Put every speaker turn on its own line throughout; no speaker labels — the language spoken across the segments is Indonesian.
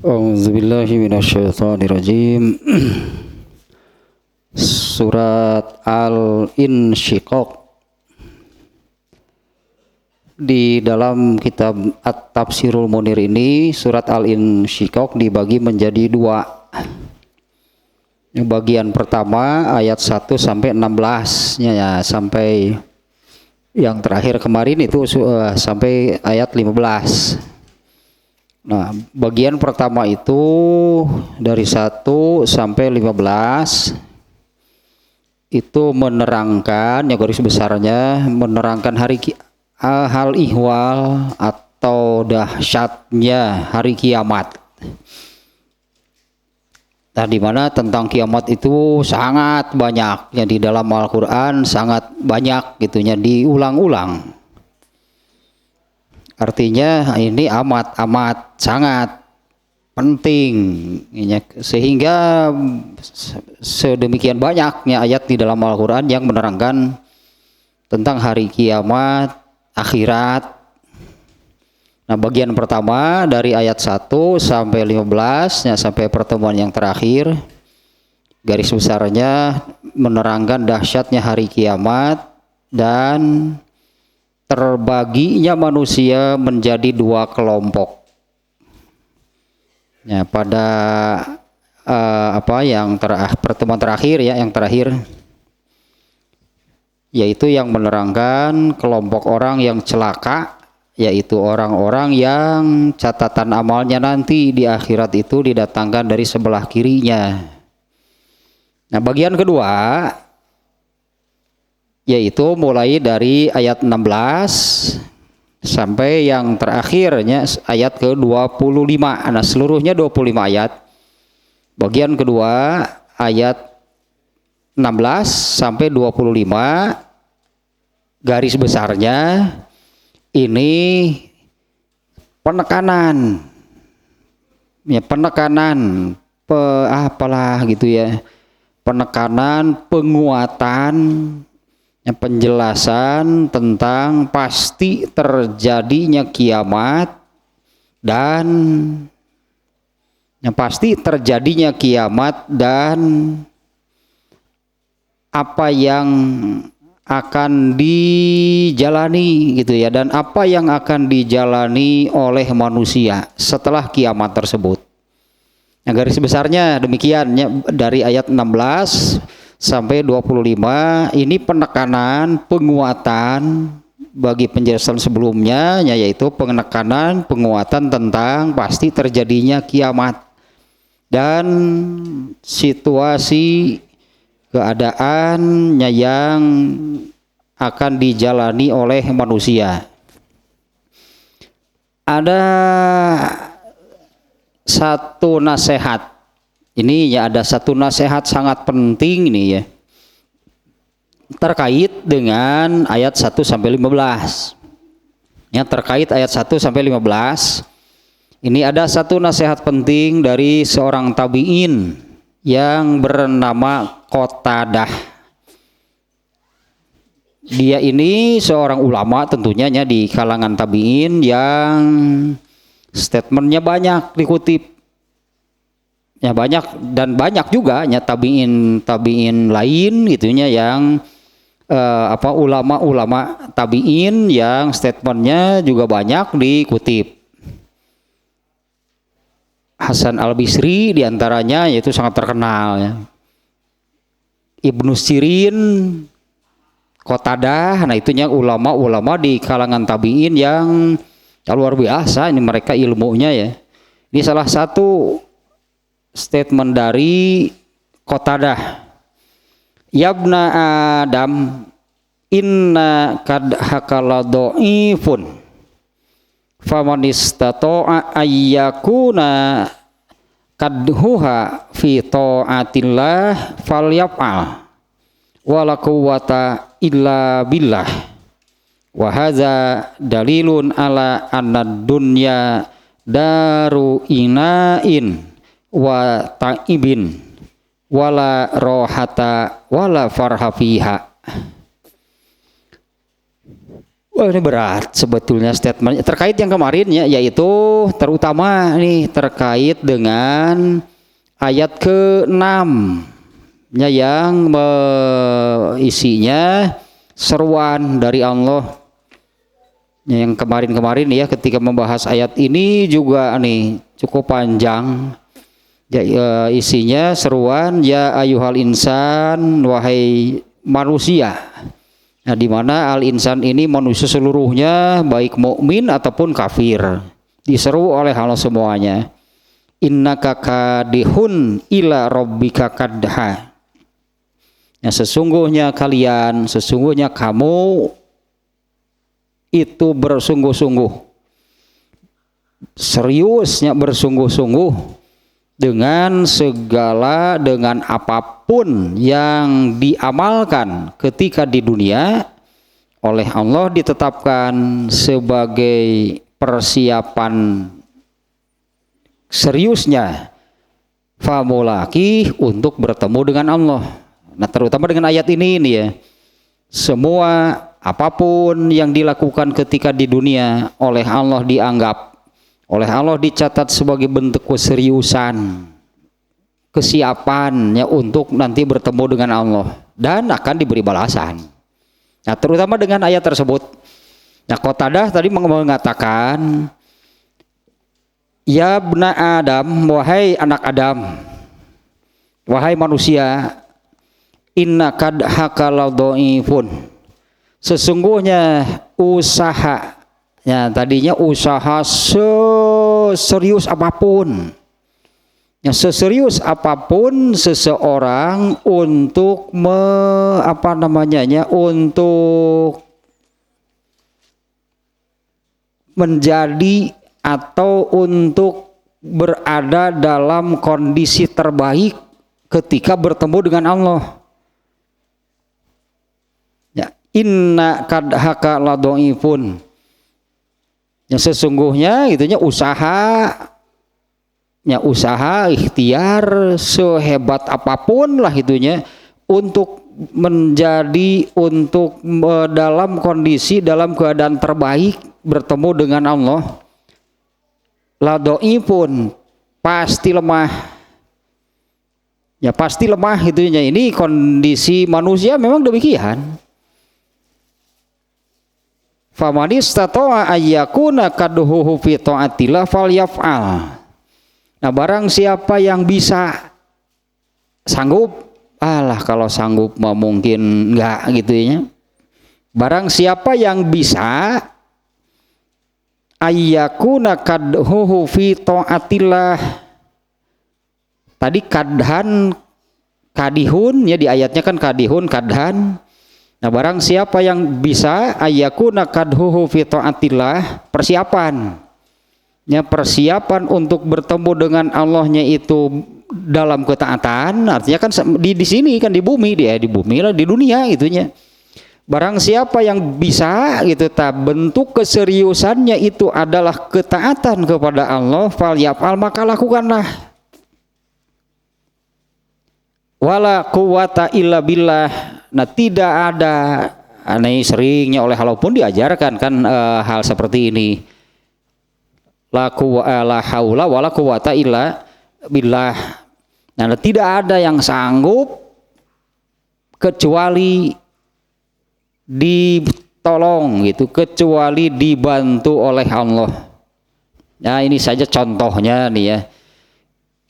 A'udzubillahi minasyaitonirrajim. Surat Al-Insyiqaq. Di dalam kitab At-Tafsirul Munir ini, surat Al-Insyiqaq dibagi menjadi dua. Yang bagian pertama ayat 1 sampai 16 ya, sampai yang terakhir kemarin itu sampai ayat 15. Nah, bagian pertama itu dari 1 sampai 15 itu menerangkan, ya garis besarnya menerangkan hal ihwal atau dahsyatnya hari kiamat. Nah, di mana tentang kiamat itu sangat banyak, yang di dalam Al-Quran sangat banyak gitunya, diulang-ulang. Artinya ini amat sangat penting, sehingga sedemikian banyaknya ayat di dalam Al-Quran yang menerangkan tentang hari kiamat, akhirat. Nah, bagian pertama dari ayat 1 sampai 15 ya, sampai pertemuan yang terakhir, garis besarnya menerangkan dahsyatnya hari kiamat dan terbaginya manusia menjadi dua kelompok. Ya, pada pertemuan terakhir ya, yang terakhir, yaitu yang menerangkan kelompok orang yang celaka, yaitu orang-orang yang catatan amalnya nanti di akhirat itu didatangkan dari sebelah kirinya. Nah, bagian kedua yaitu mulai dari ayat 16 sampai yang terakhirnya ayat ke-25. Nah, seluruhnya 25 ayat. Bagian kedua ayat 16 sampai 25, garis besarnya ini penekanan penekanan, penguatan, penjelasan tentang pasti terjadinya kiamat dan apa yang akan dijalani gitu ya, dan apa yang akan dijalani oleh manusia setelah kiamat tersebut. Nah, garis besarnya demikian ya, dari ayat 16 sampai 25 ini penekanan, penguatan bagi penjelasan sebelumnya, yaitu penekanan, penguatan tentang pasti terjadinya kiamat dan situasi keadaannya yang akan dijalani oleh manusia. Ada satu nasihat. Ini ya, ada satu nasihat sangat penting ini ya, terkait dengan ayat 1 sampai 15. Ya, terkait ayat 1 sampai 15. Ini ada satu nasihat penting dari seorang tabi'in yang bernama Qatadah. Dia ini seorang ulama tentunya ya, di kalangan tabi'in yang statementnya banyak dikutip. Ya, banyak juga ya tabi'in lain gitunya yang ulama tabi'in yang statementnya juga banyak dikutip. Hasan Al-Bisri diantaranya, yaitu sangat terkenal ya. Ibnu Sirin, Qatadah, nah itunya ulama-ulama di kalangan tabi'in yang luar biasa ini mereka ilmunya ya. Ini salah satu statement dari Qatadah. Yabna Adam inna kad hakala do'ifun faman istata'a ayyakuna kadhuha fi ta'atillah falyaf'al wala quwwata illa billah wa hadza dalilun ala anna dunya daru inain wa ta'ibin wala rohata wala farha fiha. Wah, ini berat sebetulnya statementnya terkait yang kemarin ya, yaitu terutama nih terkait dengan ayat ke-6 ya, yang isinya seruan dari Allah. Yang kemarin-kemarin ya ketika membahas ayat ini juga nih cukup panjang ya, isinya seruan ya ayyuhal insan, wahai manusia. Nah, di mana al insan ini manusia seluruhnya baik mukmin ataupun kafir diseru oleh Allah semuanya. Innaka kadihun ila rabbika kadha. Ya, sesungguhnya kamu itu bersungguh-sungguh, seriusnya bersungguh-sungguh dengan apapun yang diamalkan ketika di dunia oleh Allah ditetapkan sebagai persiapan seriusnya famulaki untuk bertemu dengan Allah. Nah, terutama dengan ayat ini nih ya, semua apapun yang dilakukan ketika di dunia oleh Allah dianggap, oleh Allah dicatat sebagai bentuk keseriusan, kesiapannya untuk nanti bertemu dengan Allah dan akan diberi balasan. Nah, terutama dengan ayat tersebut. Nah, Qatadah tadi mengatakan, ya bna Adam, wahai anak Adam, wahai manusia, inna kadhaka ladhaifun, sesungguhnya usaha, ya tadinya usaha seserius apapun, ya seserius apapun seseorang untuk untuk menjadi atau untuk berada dalam kondisi terbaik ketika bertemu dengan Allah. Ya, inna kadhaka ladhaifun. Yang sesungguhnya itunya usaha ikhtiar sehebat apapun lah itunya untuk menjadi dalam kondisi dalam keadaan terbaik bertemu dengan Allah. Ladhaifun, pasti lemah. Ya pasti lemah itunya, ini kondisi manusia memang demikian. Faman istata'a ayyakuna kadhuhu fi ta'atillah falyaf'al. Nah, barang siapa yang bisa sanggup, kalau sanggup mah mungkin enggak gitu ya. Barang siapa yang bisa ayyakuna kadhuhu fi ta'atillah. Tadi kadhan, kadihun ya, di ayatnya kan kadihun, kadhan. Nah, barang siapa yang bisa ayyakuna kadhuhu fi ta'atillah, persiapan untuk bertemu dengan Allahnya itu dalam ketaatan, artinya kan di sini kan di bumi lah, di dunia gitunya. Barang siapa yang bisa gitu, bentuk keseriusannya itu adalah ketaatan kepada Allah, falyaf'al, maka lakukanlah. Wala quwata illa billah. Nah, tidak ada, ini seringnya oleh Allah pun diajarkan kan hal seperti ini. La haula wala quwata illa billah. Nah, tidak ada yang sanggup kecuali ditolong gitu, kecuali dibantu oleh Allah. Nah, ini saja contohnya nih ya.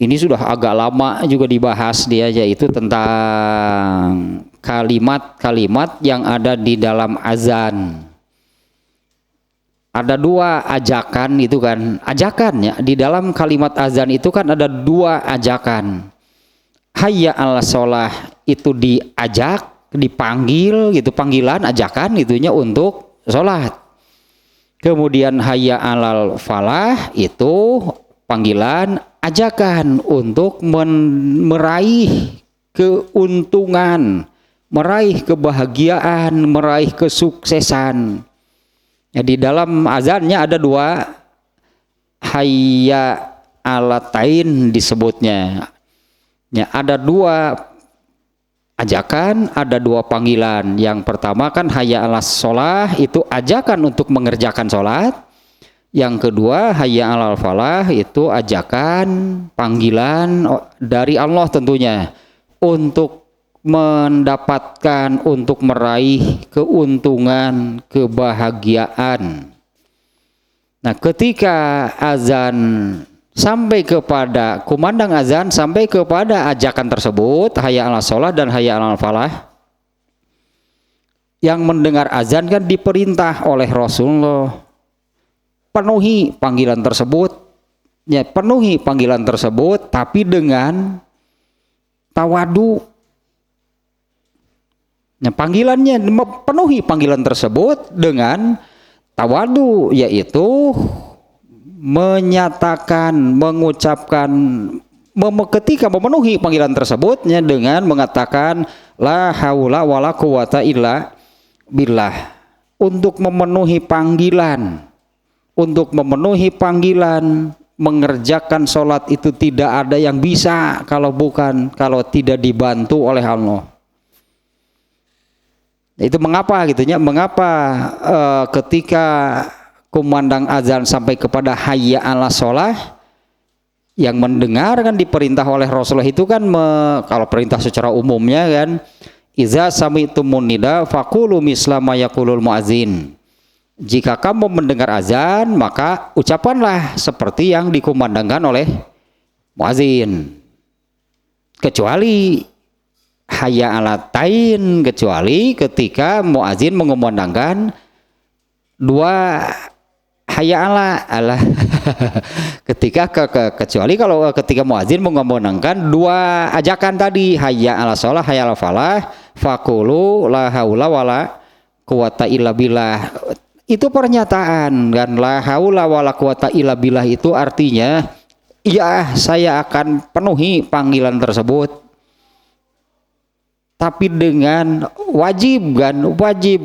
Ini sudah agak lama juga dibahas dia, yaitu tentang kalimat-kalimat yang ada di dalam azan. Ada dua ajakan itu kan, ajakannya di dalam kalimat azan itu kan ada dua ajakan. Hayya 'alas sholah itu diajak, dipanggil gitu, panggilan ajakan itunya untuk sholat. Kemudian hayya 'alal falah itu panggilan ajakan untuk meraih keuntungan, meraih kebahagiaan, meraih kesuksesan. Ya, di dalam azannya ada dua, hayya 'alatain disebutnya. Ya, ada dua ajakan, ada dua panggilan. Yang pertama kan hayya 'alas sholah, itu ajakan untuk mengerjakan sholat. Yang kedua hayya 'alal falah, itu ajakan, panggilan dari Allah tentunya untuk mendapatkan, untuk meraih keuntungan, kebahagiaan. Nah, ketika azan sampai kepada kumandang azan, sampai kepada ajakan tersebut, hayya 'alas shalah dan hayya 'alal falah, yang mendengar azan kan diperintah oleh Rasulullah, penuhi panggilan tersebut, ya, penuhi panggilan tersebut, tapi dengan tawadu. Nah, panggilannya, penuhi panggilan tersebut dengan tawadu, yaitu menyatakan, mengucapkan, ketika memenuhi panggilan tersebutnya dengan mengatakan la haula wala quwata illa billah. Untuk memenuhi panggilan, mengerjakan sholat itu tidak ada yang bisa kalau tidak dibantu oleh Allah. Itu mengapa gitunya? Mengapa ketika kumandang azan sampai kepada hayya 'alas shalah, yang mendengar kan diperintah oleh Rasulullah itu kan kalau perintah secara umumnya kan, iza sami'tumun nida faqulu misla ma yaqulul muadzin. Jika kamu mendengar azan, maka ucapanlah seperti yang dikumandangkan oleh muadzin. Kecuali hayya 'alatain, kecuali ketika muadzin mengumandangkan dua hayya 'ala ketika kecuali kalau ketika muadzin mengumandangkan dua ajakan tadi, hayya 'alas shalah, hayya 'alal falah, faqulu la haula wala quwata illa billah. Itu pernyataan kan, la haula wala quwata illa billah itu artinya ya saya akan penuhi panggilan tersebut, tapi dengan wajib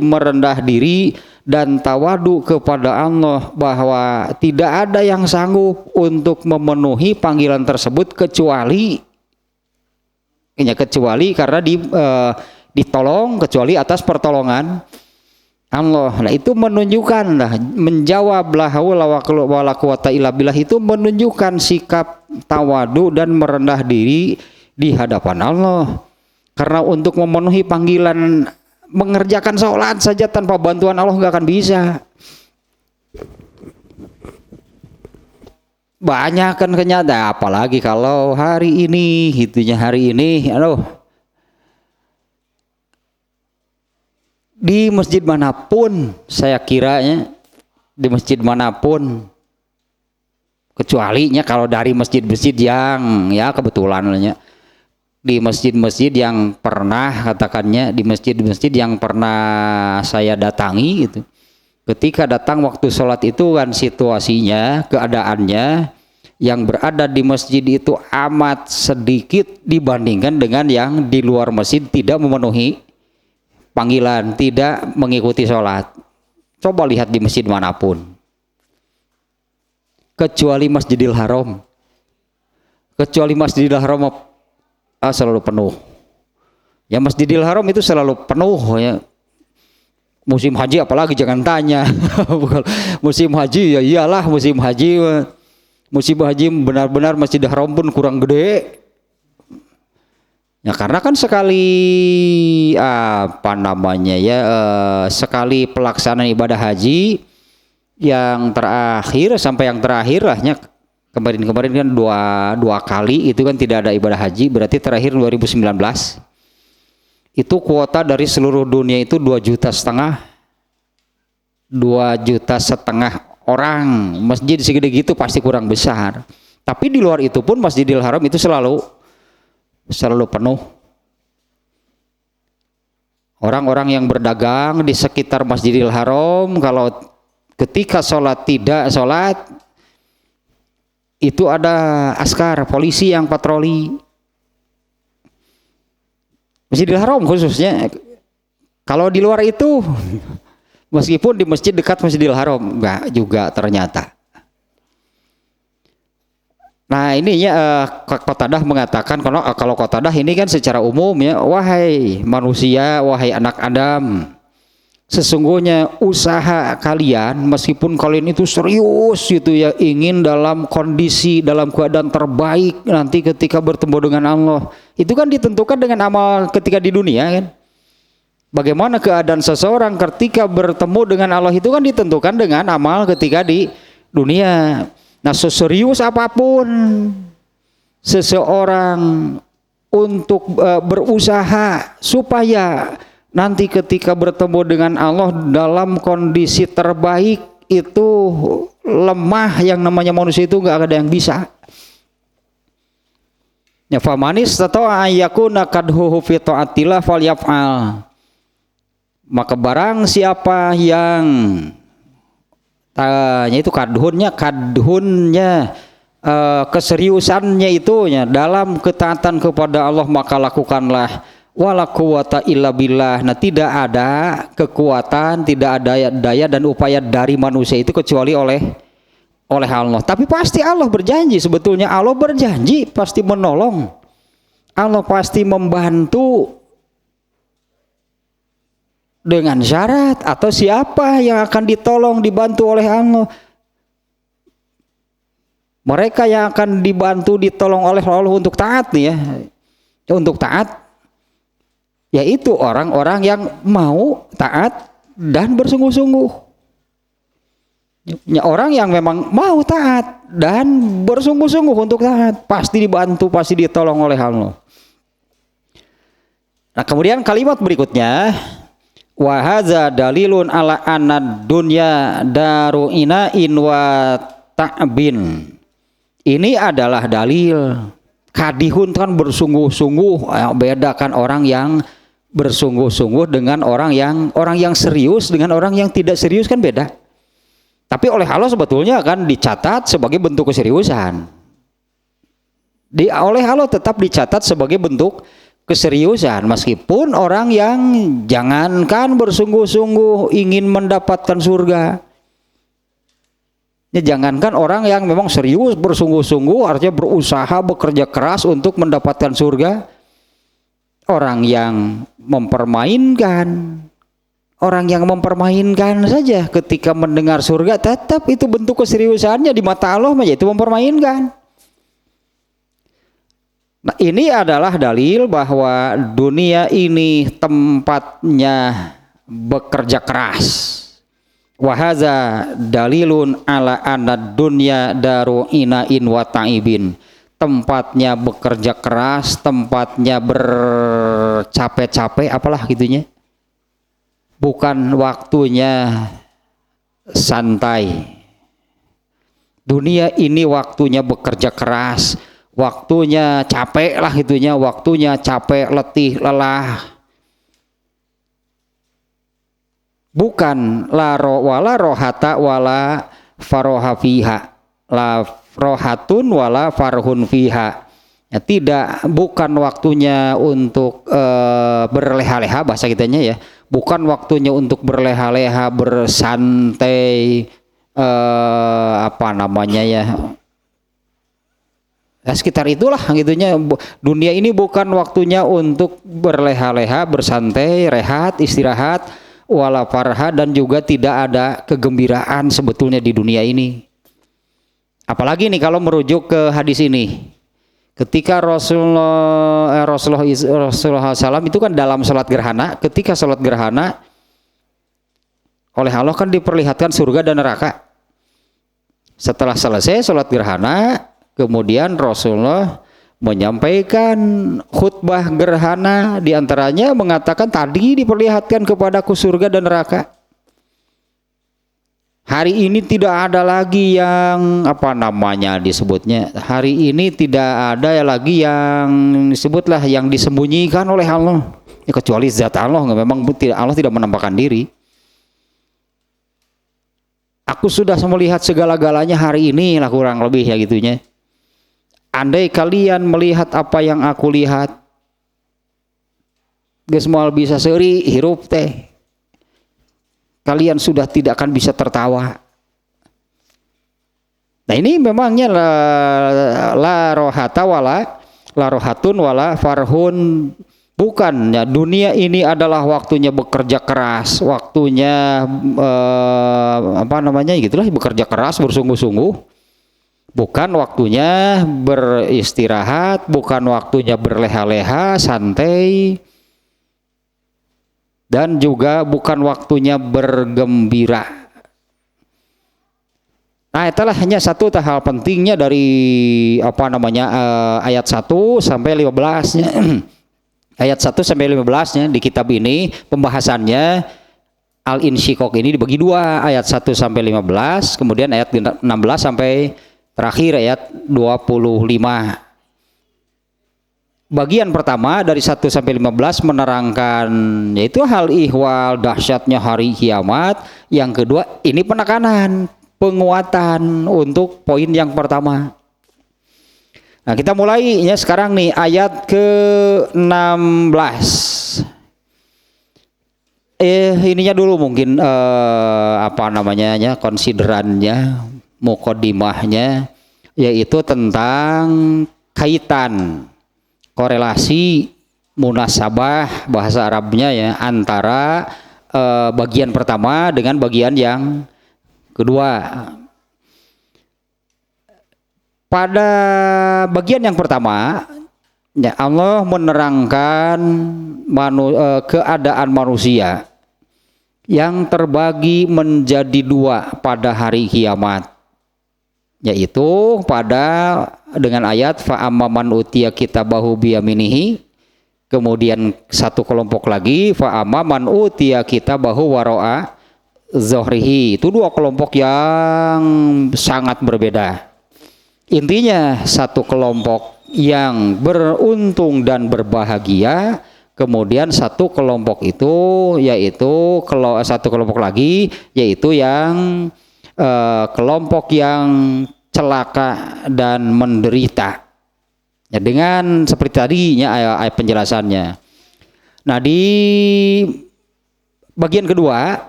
merendah diri dan tawadu kepada Allah, bahwa tidak ada yang sanggup untuk memenuhi panggilan tersebut kecuali karena ditolong, kecuali atas pertolongan Allah. Nah, itu menunjukkan, menjawab la haula wala quwata illa billah itu menunjukkan sikap tawadu dan merendah diri di hadapan Allah. Karena untuk memenuhi panggilan mengerjakan sholat saja tanpa bantuan Allah nggak akan bisa. Banyak kan kenyataan, apalagi kalau hari ini, di masjid manapun, saya kiranya di masjid manapun, kecualinya kalau dari masjid-masjid yang ya kebetulannya, di masjid-masjid yang pernah, katakannya di masjid-masjid yang pernah saya datangi gitu, ketika datang waktu sholat itu kan situasinya, keadaannya, yang berada di masjid itu amat sedikit dibandingkan dengan yang di luar masjid tidak memenuhi panggilan, tidak mengikuti sholat. Coba lihat di masjid manapun, kecuali Masjidil Haram, selalu penuh. Ya, Masjidil Haram itu selalu penuh ya. Musim haji apalagi jangan tanya. Musim haji ya iyalah, musim haji benar-benar Masjidil Haram pun kurang gede. Ya, karena kan sekali sekali pelaksanaan ibadah haji yang terakhir sampai yang terakhir lahnya, kemarin kan dua kali itu kan tidak ada ibadah haji, berarti terakhir 2019 itu kuota dari seluruh dunia itu 2,5 juta orang. Masjid segede gitu pasti kurang besar, tapi di luar itu pun Masjidil Haram itu selalu penuh. Orang-orang yang berdagang di sekitar Masjidil Haram, kalau ketika tidak sholat itu ada askar polisi yang patroli. Masjidil Haram khususnya. Kalau di luar itu, meskipun di masjid dekat Masjidil Haram, enggak juga ternyata. Nah ini ya Qatadah mengatakan kalau Qatadah ini kan secara umum ya, wahai manusia, wahai anak Adam, sesungguhnya usaha kalian meskipun kalian itu serius gitu ya, ingin dalam kondisi dalam keadaan terbaik nanti ketika bertemu dengan Allah, itu kan ditentukan dengan amal ketika di dunia kan. Bagaimana keadaan seseorang ketika bertemu dengan Allah itu kan ditentukan dengan amal ketika di dunia. Nah, seserius apapun seseorang untuk berusaha supaya nanti ketika bertemu dengan Allah dalam kondisi terbaik, itu lemah, yang namanya manusia itu nggak ada yang bisa. Ya famanis atau ayakuna kadhuhu fi taatillah falyaf'al. Maka barang siapa yang itu kadhunnya keseriusannya itunya dalam ketaatan kepada Allah, maka lakukanlah. Wala quwata illa billah. Nah, tidak ada kekuatan, tidak ada daya dan upaya dari manusia itu kecuali oleh Allah. Tapi pasti Allah berjanji, sebetulnya Allah berjanji pasti menolong. Allah pasti membantu dengan syarat, atau siapa yang akan ditolong dibantu oleh Allah? Mereka yang akan dibantu ditolong oleh Allah untuk taat nih ya. Untuk taat yaitu orang-orang yang mau taat dan bersungguh-sungguh. Ya, orang yang memang mau taat dan bersungguh-sungguh untuk taat pasti dibantu, pasti ditolong oleh Allah. Nah, kemudian kalimat berikutnya, wa hadza dalilun ala anna dunya daru inain wa ta'bin. Ini adalah dalil kadihun kan bersungguh-sungguh, bedakan orang yang bersungguh-sungguh dengan orang yang serius dengan orang yang tidak serius kan beda. Tapi oleh Allah sebetulnya kan dicatat sebagai bentuk keseriusan. Oleh Allah tetap dicatat sebagai bentuk keseriusan, meskipun orang yang jangankan bersungguh-sungguh ingin mendapatkan surga, ya jangankan orang yang memang serius bersungguh-sungguh artinya berusaha bekerja keras untuk mendapatkan surga, orang yang mempermainkan saja ketika mendengar surga, tetap itu bentuk keseriusannya di mata Allah, yaitu mempermainkan. Nah, ini adalah dalil bahwa dunia ini tempatnya bekerja keras. Wa hadza dalilun ala anna dunya daru inain wa ta'ibin. Tempatnya bekerja keras, tempatnya bercapek-capek apalah gitunya. Bukan waktunya santai. Dunia ini waktunya bekerja keras, waktunya capek lah itunya, waktunya capek, letih, lelah. Bukan wala rohata wala faroha fiha, la rohatun wala farhun fiha. Ya, bukan waktunya untuk berleha-leha bahasa kitanya ya. Bukan waktunya untuk berleha-leha, bersantai, apa namanya ya. Ya, sekitar itulah gitunya. Dunia ini bukan waktunya untuk berleha-leha, bersantai, rehat, istirahat, wala farha, dan juga tidak ada kegembiraan sebetulnya di dunia ini. Apalagi nih kalau merujuk ke hadis ini, ketika Rasulullah SAW itu kan dalam sholat gerhana, ketika sholat gerhana oleh Allah kan diperlihatkan surga dan neraka. Setelah selesai sholat gerhana, kemudian Rasulullah menyampaikan khutbah gerhana, diantaranya mengatakan, tadi diperlihatkan kepadaku surga dan neraka. Hari ini tidak ada lagi yang apa namanya disebutnya. Hari ini tidak ada lagi yang disebutlah yang disembunyikan oleh Allah. Ya, kecuali zat Allah, memang Allah tidak menampakkan diri. Aku sudah melihat segala-galanya hari ini lah kurang lebih ya gitunya. Andai kalian melihat apa yang aku lihat, geus moal bisa seuri hirup teh, kalian sudah tidak akan bisa tertawa. Nah ini memangnya la rohata wala la rohatun wala farhun, bukan ya, dunia ini adalah waktunya bekerja keras, waktunya apa namanya gitulah, bekerja keras bersungguh-sungguh, bukan waktunya beristirahat, bukan waktunya berleha-leha santai, dan juga bukan waktunya bergembira. Nah, itulah hanya satu hal pentingnya dari apa namanya ayat 1 sampai 15-nya. Ayat 1 sampai 15-nya di kitab ini pembahasannya Al-Insyiqaq ini dibagi dua, ayat 1 sampai 15, kemudian ayat 16 sampai terakhir ayat 25. Bagian pertama dari 1 sampai 15 menerangkan yaitu hal ihwal dahsyatnya hari kiamat. Yang kedua ini penekanan, penguatan untuk poin yang pertama. Nah, kita mulai ya sekarang nih ayat ke-16. Ininya dulu mungkin apa namanya ya, konsiderannya, muqaddimahnya, yaitu tentang kaitan korelasi munasabah bahasa Arabnya ya antara bagian pertama dengan bagian yang kedua. Pada bagian yang pertama ya, Allah menerangkan keadaan manusia yang terbagi menjadi dua pada hari kiamat, yaitu pada dengan ayat fa amman utiya kitabahu biyaminihi, kemudian satu kelompok lagi fa amman utiya kitabahu wara'a zuhrihi. Itu dua kelompok yang sangat berbeda. Intinya satu kelompok yang beruntung dan berbahagia, kemudian satu kelompok itu yaitu satu kelompok lagi yaitu yang kelompok yang celaka dan menderita. Ya, dengan seperti tadinya ayat penjelasannya. Nah, di bagian kedua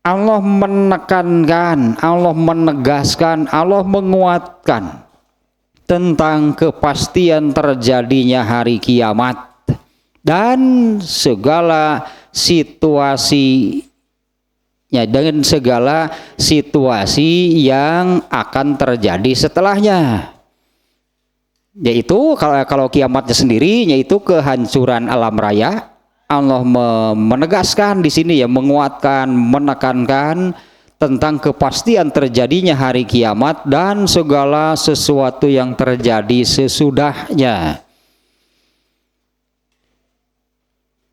Allah menekankan, Allah menegaskan, Allah menguatkan tentang kepastian terjadinya hari kiamat dan segala situasi ya, dengan segala situasi yang akan terjadi setelahnya, yaitu kalau kiamatnya sendiri yaitu kehancuran alam raya. Allah menegaskan di sini ya, menguatkan, menekankan tentang kepastian terjadinya hari kiamat dan segala sesuatu yang terjadi sesudahnya.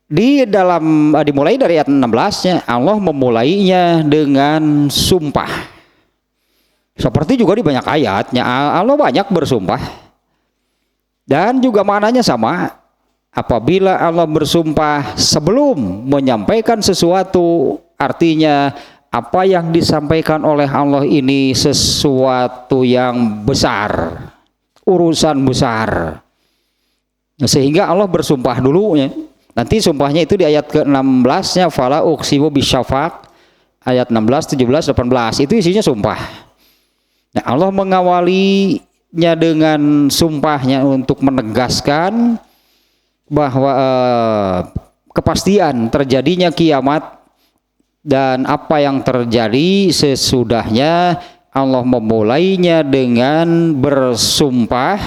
Dimulai dari ayat 16-nya, Allah memulainya dengan sumpah. Seperti juga di banyak ayatnya, Allah banyak bersumpah. Dan juga maknanya sama. Apabila Allah bersumpah sebelum menyampaikan sesuatu, artinya apa yang disampaikan oleh Allah ini sesuatu yang besar, urusan besar. Sehingga Allah bersumpah dulu ya. Nanti sumpahnya itu di ayat ke-16-nya fala uqsimu bisyafaq, ayat 16, 17, 18 itu isinya sumpah. Nah, Allah mengawalinya dengan sumpahnya untuk menegaskan bahwa kepastian terjadinya kiamat dan apa yang terjadi sesudahnya. Allah memulainya dengan bersumpah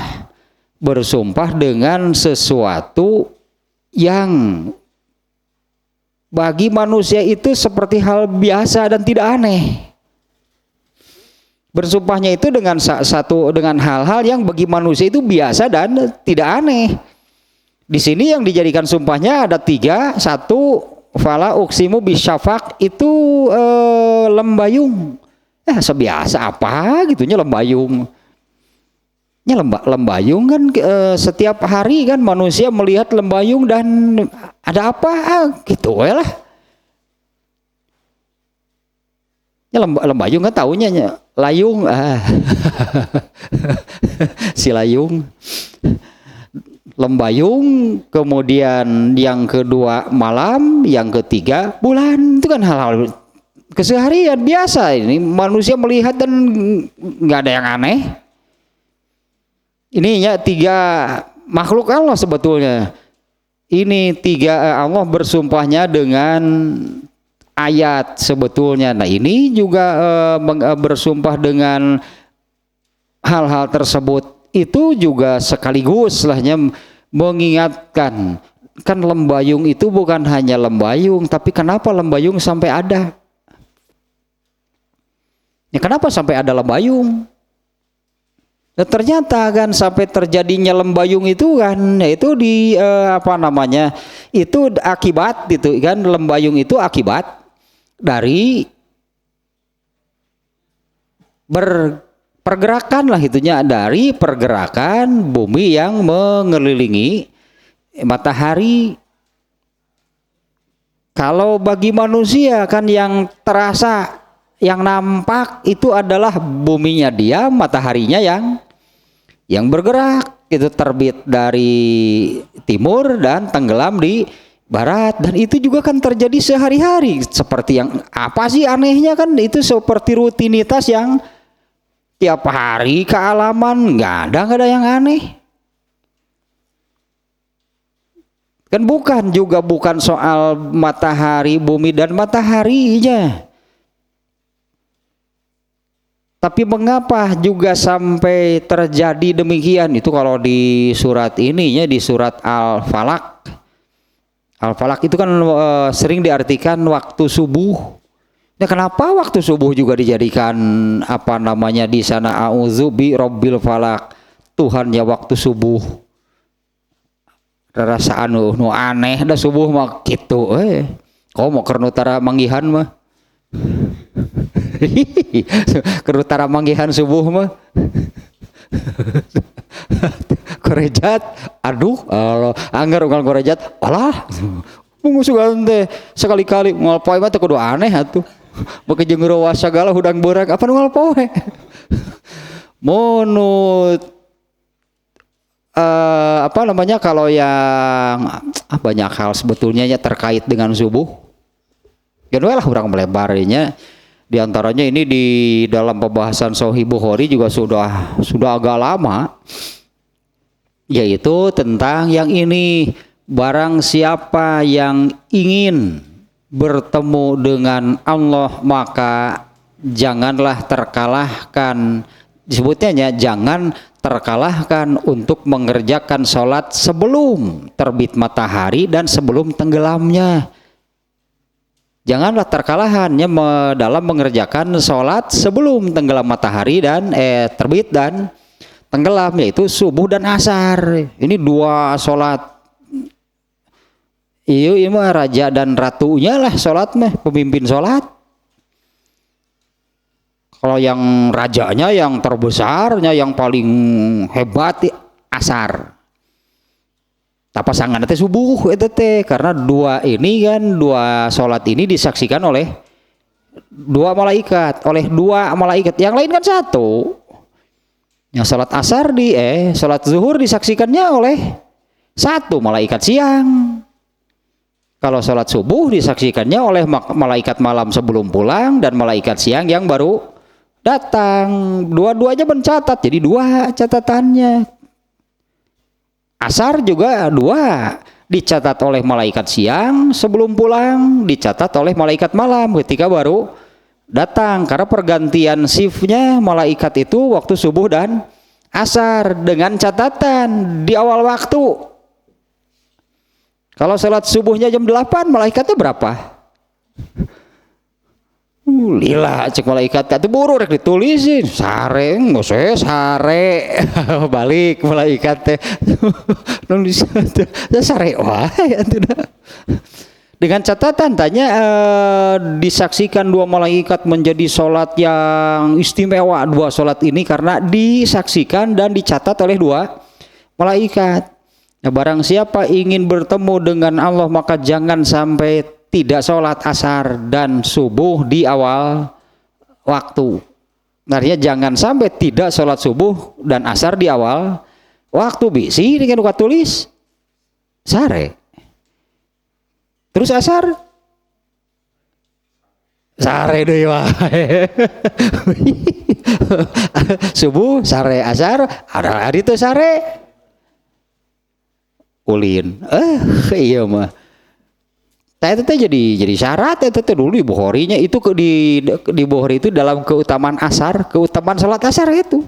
dengan sesuatu yang bagi manusia itu seperti hal biasa dan tidak aneh. Bersumpahnya itu dengan hal-hal yang bagi manusia itu biasa dan tidak aneh. Di sini yang dijadikan sumpahnya ada 3. 1, fala uqsimu bisyafaq, itu lembayung. Sebiasa apa gitunya lembayung. Ya lembayung kan setiap hari kan manusia melihat lembayung dan ada apa gitu lah. Ya lembayung kan taunya layung si layung. Lembayung, kemudian yang kedua malam, yang ketiga bulan. Itu kan hal-hal keseharian biasa ini manusia melihat dan nggak ada yang aneh. Ini ya tiga makhluk Allah sebetulnya. Ini tiga Allah bersumpahnya dengan ayat sebetulnya. Nah ini juga bersumpah dengan hal-hal tersebut itu juga sekaligus lahnya mengingatkan, kan lembayung itu bukan hanya lembayung, tapi kenapa lembayung sampai ada? Ya kenapa sampai ada lembayung? Nah, ternyata kan sampai terjadinya lembayung itu kan yaitu di itu akibat itu kan, lembayung itu akibat dari pergerakan lah itunya, dari pergerakan bumi yang mengelilingi matahari. Kalau bagi manusia kan yang terasa, yang nampak itu adalah buminya dia, mataharinya yang bergerak, itu terbit dari timur dan tenggelam di barat, dan itu juga kan terjadi sehari-hari. Seperti yang apa sih anehnya kan, itu seperti rutinitas yang tiap hari kealaman, nggak ada yang aneh. Kan bukan soal matahari, bumi dan mataharinya. Tapi mengapa juga sampai terjadi demikian? Itu kalau di surat ininya, di surat Al-Falaq. Al-Falaq itu kan sering diartikan waktu subuh. Nah, kenapa waktu subuh juga dijadikan di sana a'udzu bi rabbil falaq, Tuhan ya waktu subuh. Rasa nu aneh dah subuh mah gitu kau mau kernutara manggihan mah kernutara manggihan subuh mah korejat aduh anggar ugal korejat alah mengusugan teh sekali-kali moal poe mah teh kudu aneh atuh beuki jeung rawas sagala hudang beurang apa nu moal poe munut kalau yang banyak hal sebetulnya ya terkait dengan subuh. Kedua lah orang melebarnya. Di antaranya ini di dalam pembahasan Sahih Bukhari juga sudah agak lama, yaitu tentang yang ini, barang siapa yang ingin bertemu dengan Allah maka janganlah terkalahkan, disebutnya jangan terkalahkan untuk mengerjakan sholat sebelum terbit matahari dan sebelum tenggelamnya. Janganlah terkalahannya dalam mengerjakan sholat sebelum tenggelam matahari dan terbit dan tenggelam, yaitu subuh dan asar. Ini dua sholat. Iya mah raja dan ratunya lah sholat mah, pemimpin sholat. Kalau yang rajanya, yang terbesarnya, yang paling hebat asar. Tak pasangan teh subuh itu teh, karena dua sholat ini disaksikan oleh dua malaikat, Yang lain kan satu. Yang sholat asar sholat zuhur disaksikannya oleh satu malaikat siang. Kalau sholat subuh disaksikannya oleh malaikat malam sebelum pulang dan malaikat siang yang baru datang. Dua-duanya mencatat, jadi dua catatannya. Asar juga dua, dicatat oleh malaikat siang sebelum pulang, dicatat oleh malaikat malam ketika baru datang, karena pergantian shiftnya malaikat itu waktu subuh dan asar dengan catatan di awal waktu. Kalau sholat subuhnya jam 8, malaikatnya berapa? Lila cek malaikat itu buru rek ditulisin sare ngose sare balik malaikat teh nulis sare wae dengan catatan tanya disaksikan dua malaikat menjadi sholat yang istimewa, dua sholat ini karena disaksikan dan dicatat oleh dua malaikat. Nah, barang siapa ingin bertemu dengan Allah maka jangan sampai tidak sholat asar dan subuh di awal waktu. Artinya jangan sampai tidak sholat subuh dan asar di awal waktu. Bisi dengan ukat tulis sare. Terus asar Sare deui wae. Subuh, sare, asar, ada hari itu sare. Ulin. Iya mah. Tah itu jadi syarat itu dulu di Bukharinya itu di Bukhari itu dalam keutamaan asar, keutamaan salat asar itu.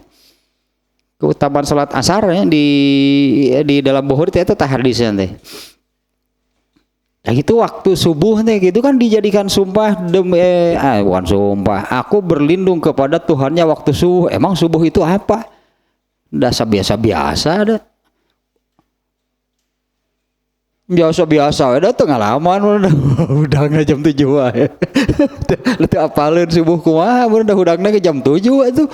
Keutamaan salat asar ya, di dalam Bukhari itu tah hadisnya teh. Nah itu waktu subuh teh gitu kan dijadikan sumpah demi bukan sumpah. Aku berlindung kepada Tuhannya waktu subuh. Emang subuh itu apa? Dasar biasa-biasa ada. Biasa-biasa ada pengalaman udangnya jam 7 wae. Itu apalin subuh kumaha udah udangnya ke jam 7 itu.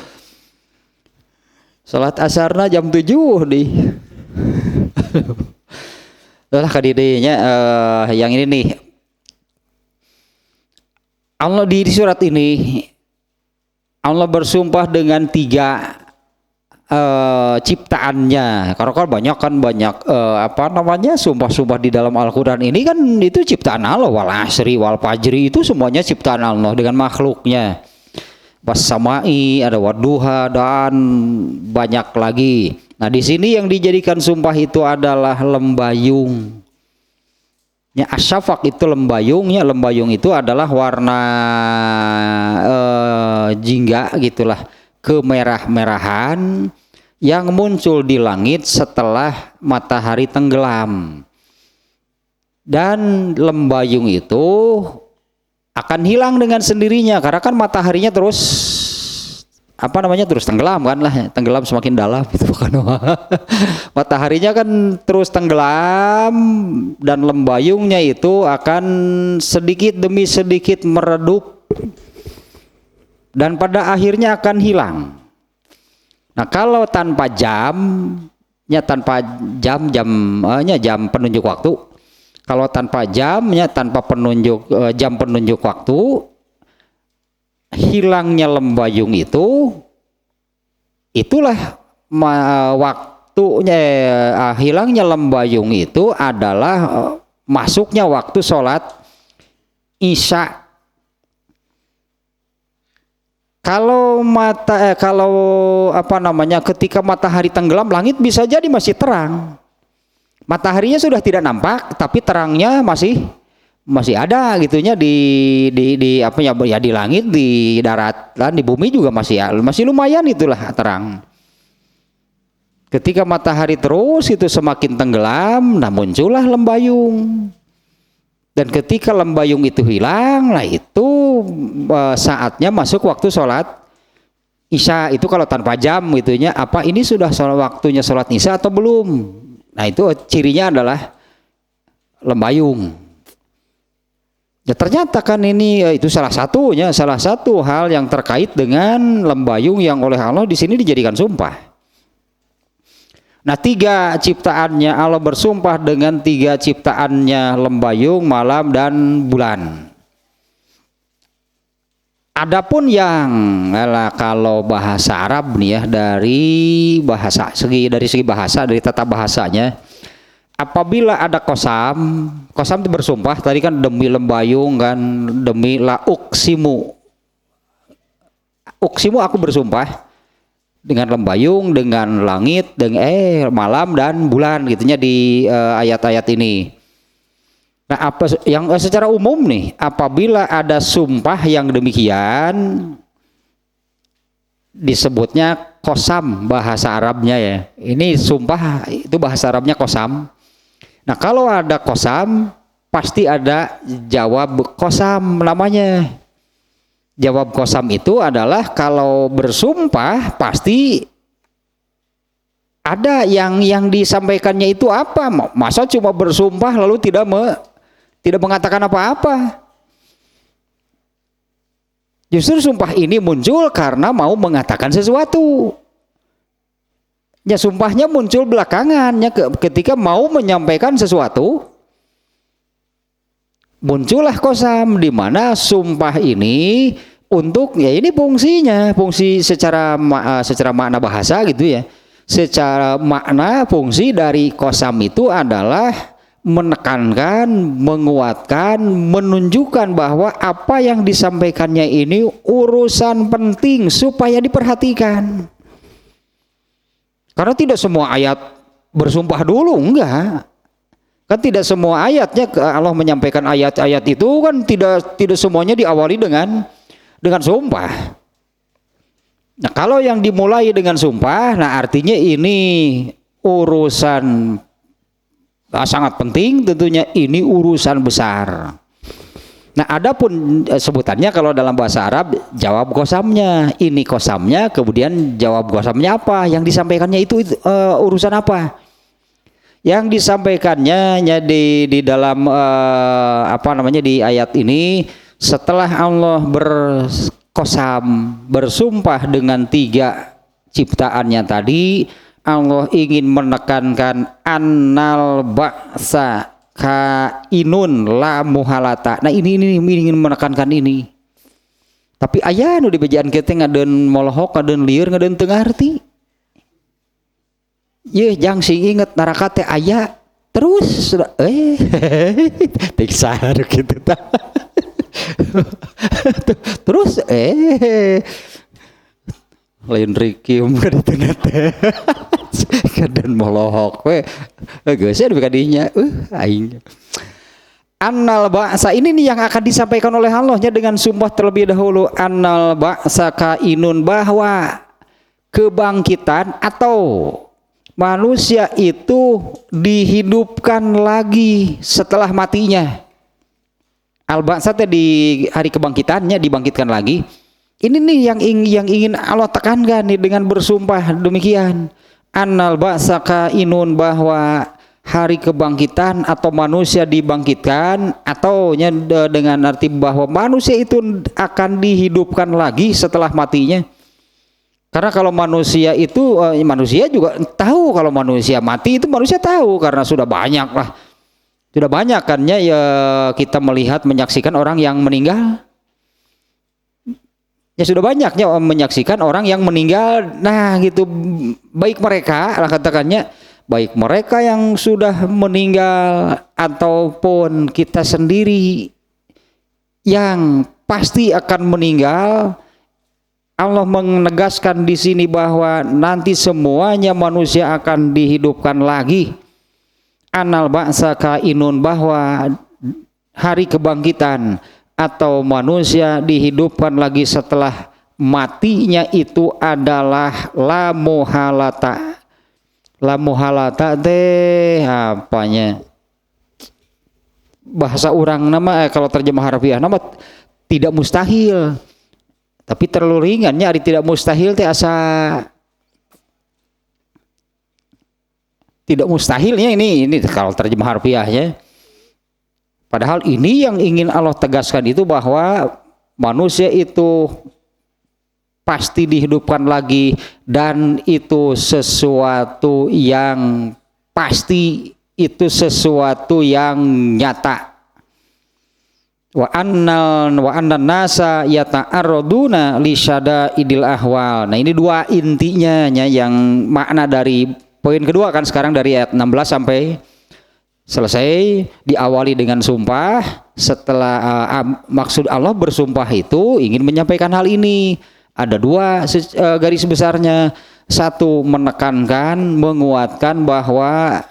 Salat asarna jam 7 di. Lah kadidenya yang ini nih. Allah di surat ini Allah bersumpah dengan 3 ciptaannya. Karena kan banyak sumpah-sumpah di dalam Al-Qur'an ini kan itu ciptaan Allah, wal asri wal fajri itu semuanya ciptaan Allah dengan makhluknya. Was-samai, ada wadduha dan banyak lagi. Nah, di sini yang dijadikan sumpah itu adalah lembayung. Ya, asyafaq itu lembayungnya. Lembayung itu adalah warna jingga gitulah, kemerah-merahan yang muncul di langit setelah matahari tenggelam. Dan lembayung itu akan hilang dengan sendirinya karena kan mataharinya terus terus tenggelam kan lah, tenggelam semakin dalam itu bukan. Mataharinya kan terus tenggelam dan lembayungnya itu akan sedikit demi sedikit meredup dan pada akhirnya akan hilang. Nah kalau tanpa jamnya, tanpa jam penunjuk waktu, kalau tanpa jamnya, tanpa jam penunjuk waktu, hilangnya lembayung itulah waktunya. Hilangnya lembayung itu adalah masuknya waktu sholat Isya. Ketika matahari tenggelam, langit bisa jadi masih terang. Mataharinya sudah tidak nampak, tapi terangnya masih ada gitunya di langit, di daratan, di bumi juga masih lumayan itulah terang. Ketika matahari terus itu semakin tenggelam, nah muncullah lembayung. Dan ketika lembayung itu hilang, lah itu saatnya masuk waktu sholat Isya. Itu kalau tanpa jam gitunya, apa ini sudah waktunya sholat Isya atau belum? Nah itu cirinya adalah lembayung. Ya ternyata kan ini itu salah satu hal yang terkait dengan lembayung yang oleh Allah di sini dijadikan sumpah. Nah 3 ciptaannya, Allah bersumpah dengan 3 ciptaannya, lembayung, malam dan bulan. Adapun yang kalau bahasa Arab nih ya, dari segi bahasa, dari tata bahasanya, apabila ada kosam itu bersumpah tadi kan demi lembayung kan, demi la uksimu aku bersumpah dengan lembayung, dengan langit, dengan malam dan bulan gitunya di ayat-ayat ini. Nah, apa yang secara umum nih, apabila ada sumpah yang demikian disebutnya kosam bahasa Arabnya ya. Ini sumpah itu bahasa Arabnya kosam. Nah, kalau ada kosam pasti ada jawab kosam namanya. Jawab kosam itu adalah kalau bersumpah pasti ada yang disampaikannya itu apa? Masa cuma bersumpah lalu tidak mengatakan apa-apa? Justru sumpah ini muncul karena mau mengatakan sesuatu. Ya sumpahnya muncul belakangannya ketika mau menyampaikan sesuatu. Muncullah kosam di mana sumpah ini untuk ya ini fungsi secara makna bahasa gitu ya. Secara makna fungsi dari kosam itu adalah menekankan, menguatkan, menunjukkan bahwa apa yang disampaikannya ini urusan penting supaya diperhatikan. Karena tidak semua ayat bersumpah dulu, enggak. Kan tidak semua ayatnya Allah menyampaikan ayat-ayat itu kan tidak semuanya diawali dengan sumpah. Nah, kalau yang dimulai dengan sumpah, nah artinya ini urusan sangat penting, tentunya ini urusan besar. Nah, adapun sebutannya kalau dalam bahasa Arab jawab qasamnya, ini qasamnya, kemudian jawab qasamnya apa? Yang disampaikannya itu urusan apa? Yang disampaikannya di dalam di ayat ini, setelah Allah bersumpah dengan 3 ciptaannya tadi, Allah ingin menekankan annal ba'sa kainun la muhalata. Nah ini ingin menekankan ini. Tapi aya nu dibejaan kita ngadeun molohok, ngadeun lieur, ngadeun teu ngarti. Ye jang sing inget neraka teh aya terus tiksa gitu tah. Terus lain rikim ke di tengah teh kaden molohok we geus aya kadinya aing. Annal ba'sa ini nih yang akan disampaikan oleh Allahnya dengan sumpah terlebih dahulu. Annal ba'sa kainun, bahwa kebangkitan atau manusia itu dihidupkan lagi setelah matinya. Al-ba'sa di hari kebangkitannya, dibangkitkan lagi. Ini nih yang ingin Allah tekankan nih dengan bersumpah demikian. Annal ba'sa kainun, bahwa hari kebangkitan atau manusia dibangkitkan, atau dengan arti bahwa manusia itu akan dihidupkan lagi setelah matinya. Karena kalau manusia itu manusia juga tahu kalau manusia mati, itu manusia tahu karena sudah banyak lah. Sudah banyak kan ya kita melihat menyaksikan orang yang meninggal. Ya sudah banyaknya menyaksikan orang yang meninggal. Nah gitu, baik mereka lah katakannya, baik mereka yang sudah meninggal ataupun kita sendiri yang pasti akan meninggal. Allah menegaskan di sini bahwa nanti semuanya manusia akan dihidupkan lagi. Annal ba'sa kainun, bahwa hari kebangkitan atau manusia dihidupkan lagi setelah matinya itu adalah la muhalata. La muhalata teh apanya? Bahasa orang nama kalau terjemah harfiah nama tidak mustahil. Tapi terlalu ringannya ari tidak mustahil teh asa tidak mustahilnya ini kalau terjemah harfiahnya. Padahal ini yang ingin Allah tegaskan itu bahwa manusia itu pasti dihidupkan lagi, dan itu sesuatu yang pasti, itu sesuatu yang nyata. Wa annan nasa yata'arraduna li syada'idil ahwal. Nah ini 2 intinya yang makna dari poin kedua kan sekarang dari ayat 16 sampai selesai, diawali dengan sumpah. Setelah maksud Allah bersumpah itu ingin menyampaikan hal ini. Ada 2 garis besarnya. 1, menekankan, menguatkan bahwa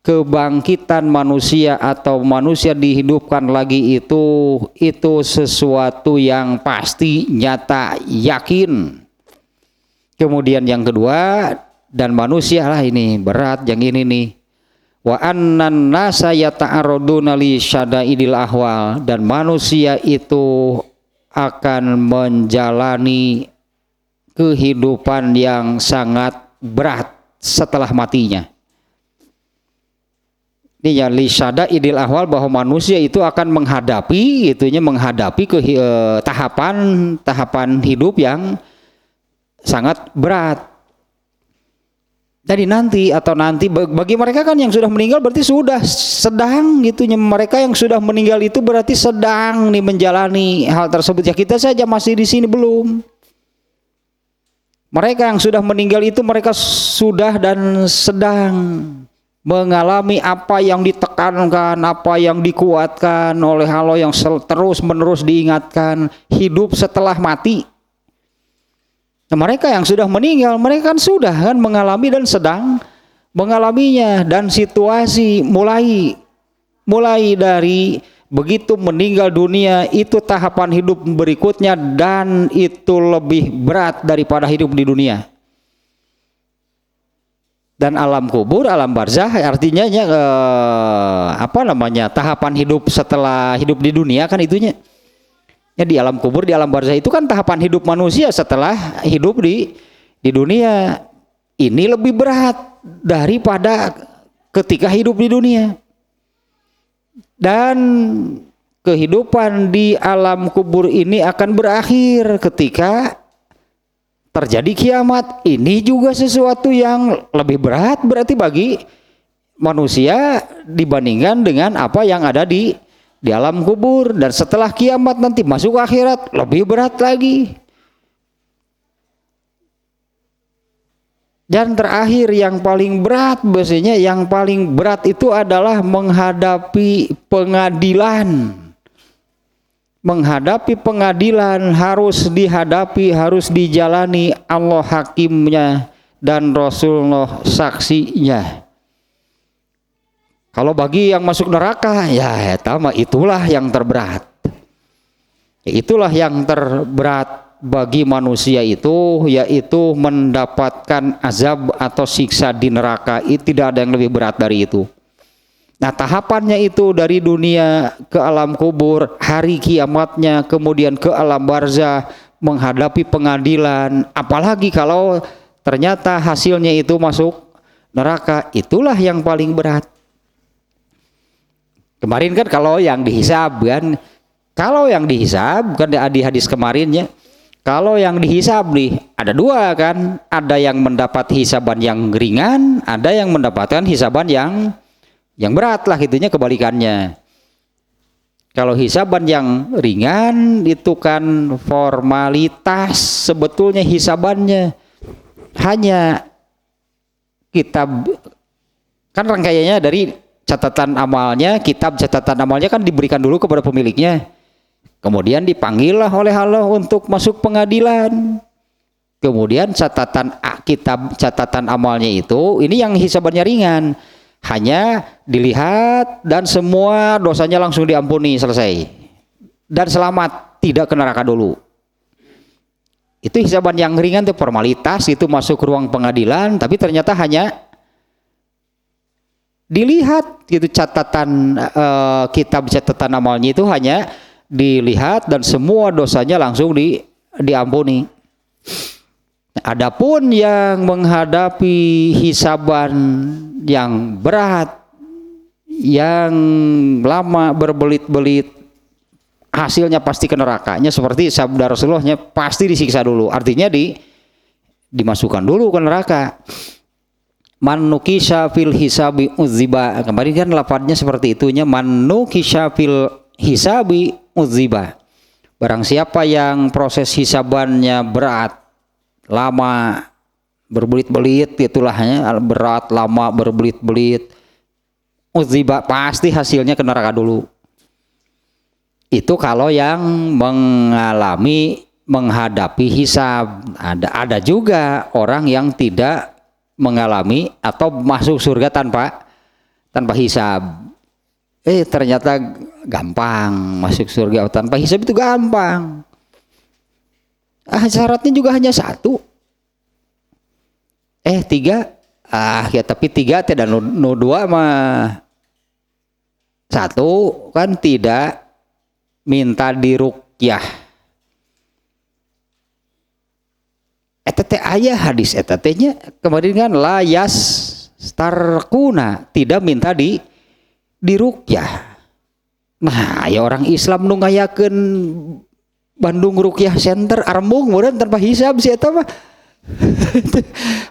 kebangkitan manusia atau manusia dihidupkan lagi itu sesuatu yang pasti, nyata, yakin. Kemudian yang kedua, dan manusia lah ini berat yang ini nih. Wa annan nasa yata'arraduna li syada'idil ahwal, dan manusia itu akan menjalani kehidupan yang sangat berat setelah matinya. Ini ya li syada'idil ahwal, bahwa manusia itu akan menghadapi tahapan hidup yang sangat berat. Jadi nanti bagi mereka kan yang sudah meninggal berarti sudah sedang gitunya, mereka yang sudah meninggal itu berarti sedang nih menjalani hal tersebut. Ya kita saja masih di sini belum. Mereka yang sudah meninggal itu mereka sudah dan sedang mengalami apa yang ditekankan, apa yang dikuatkan oleh Allah yang terus menerus diingatkan, hidup setelah mati. Nah, mereka yang sudah meninggal, mereka kan sudah kan mengalami dan sedang mengalaminya, dan situasi mulai dari begitu meninggal dunia itu tahapan hidup berikutnya, dan itu lebih berat daripada hidup di dunia. Dan alam kubur, alam barzah artinya tahapan hidup setelah hidup di dunia kan itunya. Ya, di alam kubur, di alam barzah itu kan tahapan hidup manusia setelah hidup di dunia. Ini lebih berat daripada ketika hidup di dunia. Dan kehidupan di alam kubur ini akan berakhir ketika terjadi kiamat. Ini juga sesuatu yang lebih berat berarti bagi manusia dibandingkan dengan apa yang ada di alam kubur. Dan setelah kiamat nanti masuk akhirat, lebih berat lagi. Dan terakhir yang paling berat, biasanya yang paling berat itu adalah menghadapi pengadilan. Menghadapi pengadilan, harus dihadapi, harus dijalani, Allah hakimnya dan Rasulullah saksinya. Kalau bagi yang masuk neraka, ya itulah yang terberat. Itulah yang terberat bagi manusia itu, yaitu mendapatkan azab atau siksa di neraka. Tidak ada yang lebih berat dari itu. Nah, tahapannya itu dari dunia ke alam kubur, hari kiamatnya, kemudian ke alam barzah, menghadapi pengadilan. Apalagi kalau ternyata hasilnya itu masuk neraka, itulah yang paling berat. Kemarin kan kalau yang dihisab kan, di hadis kemarinnya, kalau yang dihisab nih ada dua kan, ada yang mendapat hisaban yang ringan, ada yang mendapatkan hisaban yang berat lah, gitunya kebalikannya. Kalau hisaban yang ringan itu kan formalitas, sebetulnya hisabannya hanya kitab, kan rangkaiannya dari catatan amalnya, kitab catatan amalnya kan diberikan dulu kepada pemiliknya, kemudian dipanggillah oleh Allah untuk masuk pengadilan. Kemudian kitab catatan amalnya itu, ini yang hisabannya ringan, hanya dilihat dan semua dosanya langsung diampuni, selesai dan selamat, tidak ke neraka dulu. Itu hisaban yang ringan, itu formalitas, itu masuk ke ruang pengadilan, tapi ternyata hanya dilihat gitu, catatan kitab catatan amalnya itu hanya dilihat dan semua dosanya langsung diampuni. Adapun yang menghadapi hisaban yang berat, yang lama berbelit-belit, hasilnya pasti ke nerakanya, seperti sabda Rasulullahnya, pasti disiksa dulu, artinya dimasukkan dulu ke neraka. Man nukisha fil hisabi udziba, kemarin kan lafadznya seperti itunya, man nukisha fil hisabi udziba. Barang siapa yang proses hisabannya berat, lama, berbelit-belit, itulah berat, lama, berbelit-belit, udziba, pasti hasilnya ke neraka dulu. Itu kalau yang menghadapi hisab. Ada juga orang yang tidak mengalami atau masuk surga tanpa hisab. Ternyata gampang masuk surga tanpa hisab, itu gampang. Syaratnya juga hanya satu. 3. Ya tapi 3 tidak, dua mah 1 kan tidak minta diruqyah. Eta ayah hadis eta nya kemarin kan, la yastarquna, tidak minta diruqyah. Nah, ya orang Islam nu ngayakeun Bandung Ruqyah Center arembung meureun tanpa hisab sih eta mah.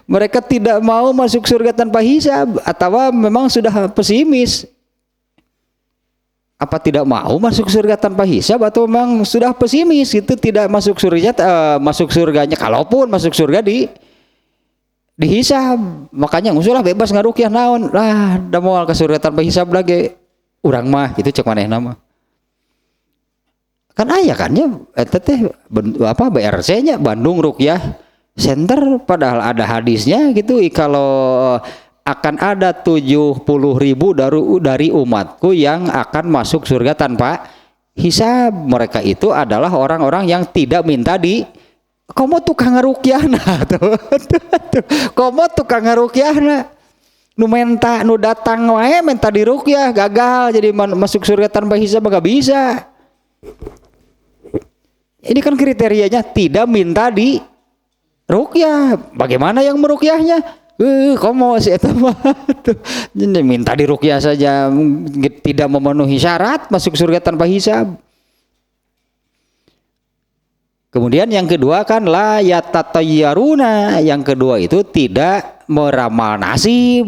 Mereka tidak mau masuk surga tanpa hisab, atau memang sudah pesimis. Apa tidak mau masuk surga tanpa hisab, atau memang sudah pesimis itu tidak masuk surga, masuk surganya, kalaupun masuk surga dihisab. Makanya usulah bebas ngarukyah naon lah, da moal ka surga tanpa hisab lagi urang mah gitu cek manehna mah. Kan aya kan ya eta teh apa BRC nya Bandung Rukyah Center, padahal ada hadisnya gitu, kalau akan ada 70.000 dari umatku yang akan masuk surga tanpa hisab. Mereka itu adalah orang-orang yang tidak minta di komo tukang ngarukyahna tuh. Komo tukang ngarukyahna nu menta nu datang wae menta dirukyah gagal jadi masuk surga tanpa hisab gak bisa. Ini kan kriterianya tidak minta di rukyah. Bagaimana yang merukyahnya? Komo si eta mah minta dirukyah saja tidak memenuhi syarat masuk surga tanpa hisab. Kemudian yang kedua kan la yatatayyaruna, yang kedua itu tidak meramal nasib.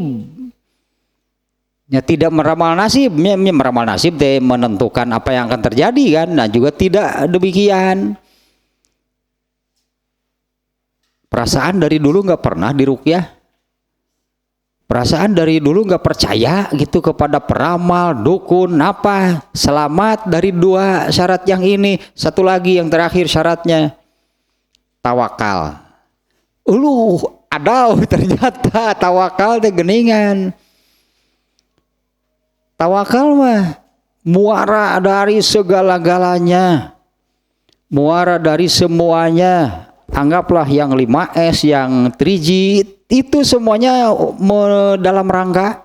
Ya, tidak meramal nasib, meramal nasib deh menentukan apa yang akan terjadi kan. Nah juga tidak demikian. Perasaan dari dulu nggak pernah dirukyah. Perasaan dari dulu nggak percaya gitu kepada peramal, dukun, apa. Selamat dari dua syarat yang ini. Satu lagi yang terakhir syaratnya tawakal. Ada ternyata tawakal teh geningan. Tawakal mah muara dari segala-galanya, muara dari semuanya. Anggaplah yang 5S, yang 3G, itu semuanya dalam rangka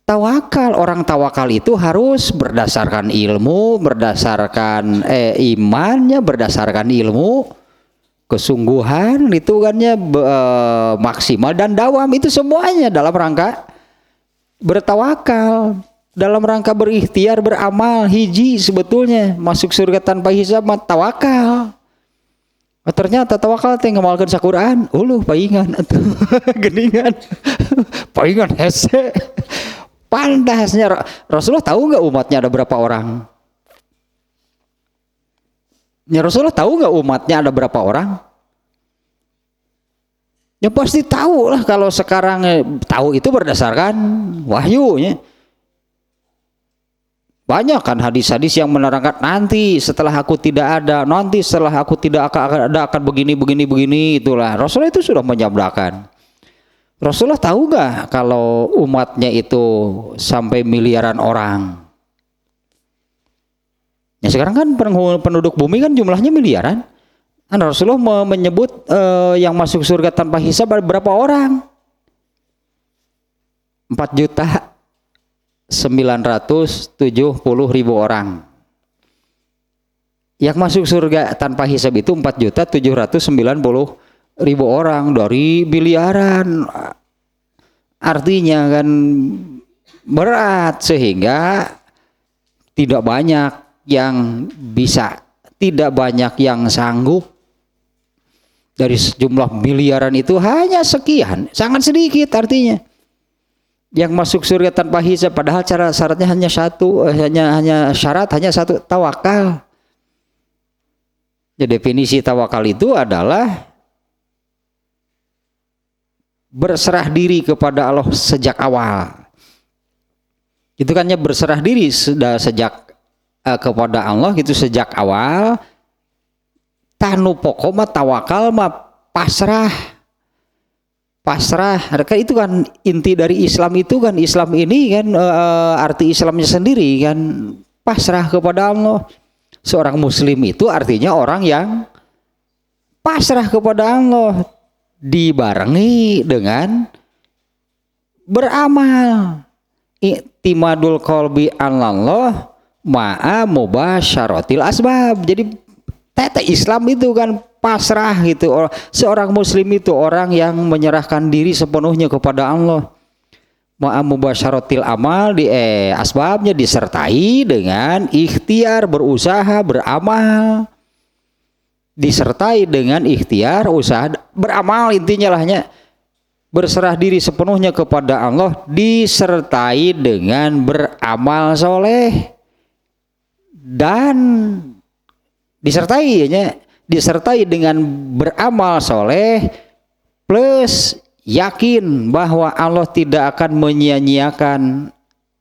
tawakal. Orang tawakal itu harus berdasarkan ilmu, berdasarkan imannya, berdasarkan ilmu, kesungguhan, itu kannya maksimal dan dawam, itu semuanya dalam rangka bertawakal, dalam rangka berikhtiar, beramal. Hiji sebetulnya masuk surga tanpa hisab mah tawakal. Ternyata tawakal teh ngamalkeun sa-Qur'an, paingan atuh geningan. Paingan hese. Pantasnya Rasulullah tahu nggak umatnya ada berapa orang? Ya Rasulullah tahu nggak umatnya ada berapa orang? Ya pasti tahu lah, kalau sekarang tahu itu berdasarkan wahyunya. Banyak kan hadis-hadis yang menerangkan nanti setelah aku tidak ada, nanti setelah aku tidak akan begini, itulah. Rasulullah itu sudah menyabdakan. Rasulullah tahu nggak kalau umatnya itu sampai miliaran orang? Ya sekarang kan penduduk bumi kan jumlahnya miliaran. Rasulullah menyebut yang masuk surga tanpa hisab berapa orang? 4.970.000 orang. Yang masuk surga tanpa hisab itu 4.790.000 orang dari miliaran. Artinya kan berat, sehingga tidak banyak yang bisa, tidak banyak yang sanggup. Dari jumlah miliaran itu hanya sekian, sangat sedikit artinya yang masuk surga tanpa hisab. Padahal syaratnya hanya satu, hanya satu, tawakal. Jadi definisi tawakal itu adalah berserah diri kepada Allah sejak awal. Itu kan ya, berserah diri sudah sejak kepada Allah gitu sejak awal. Tanu pokok mah tawakal mah pasrah. Kan itu kan inti dari Islam itu kan. Islam ini kan arti Islamnya sendiri kan pasrah kepada Allah. Seorang muslim itu artinya orang yang pasrah kepada Allah, dibarengi dengan beramal. I'timadul qalbi Allah ma'a mubasyaratil asbab. Jadi tete Islam itu kan pasrah gitu. Seorang muslim itu orang yang menyerahkan diri sepenuhnya kepada Allah. Ma'a mubasyaratil amal, asbabnya disertai dengan ikhtiar, berusaha, beramal. Disertai dengan ikhtiar, usaha, beramal, intinya lahnya berserah diri sepenuhnya kepada Allah, disertai dengan beramal soleh, dan disertai dengan beramal soleh plus yakin bahwa Allah tidak akan menyia-nyiakan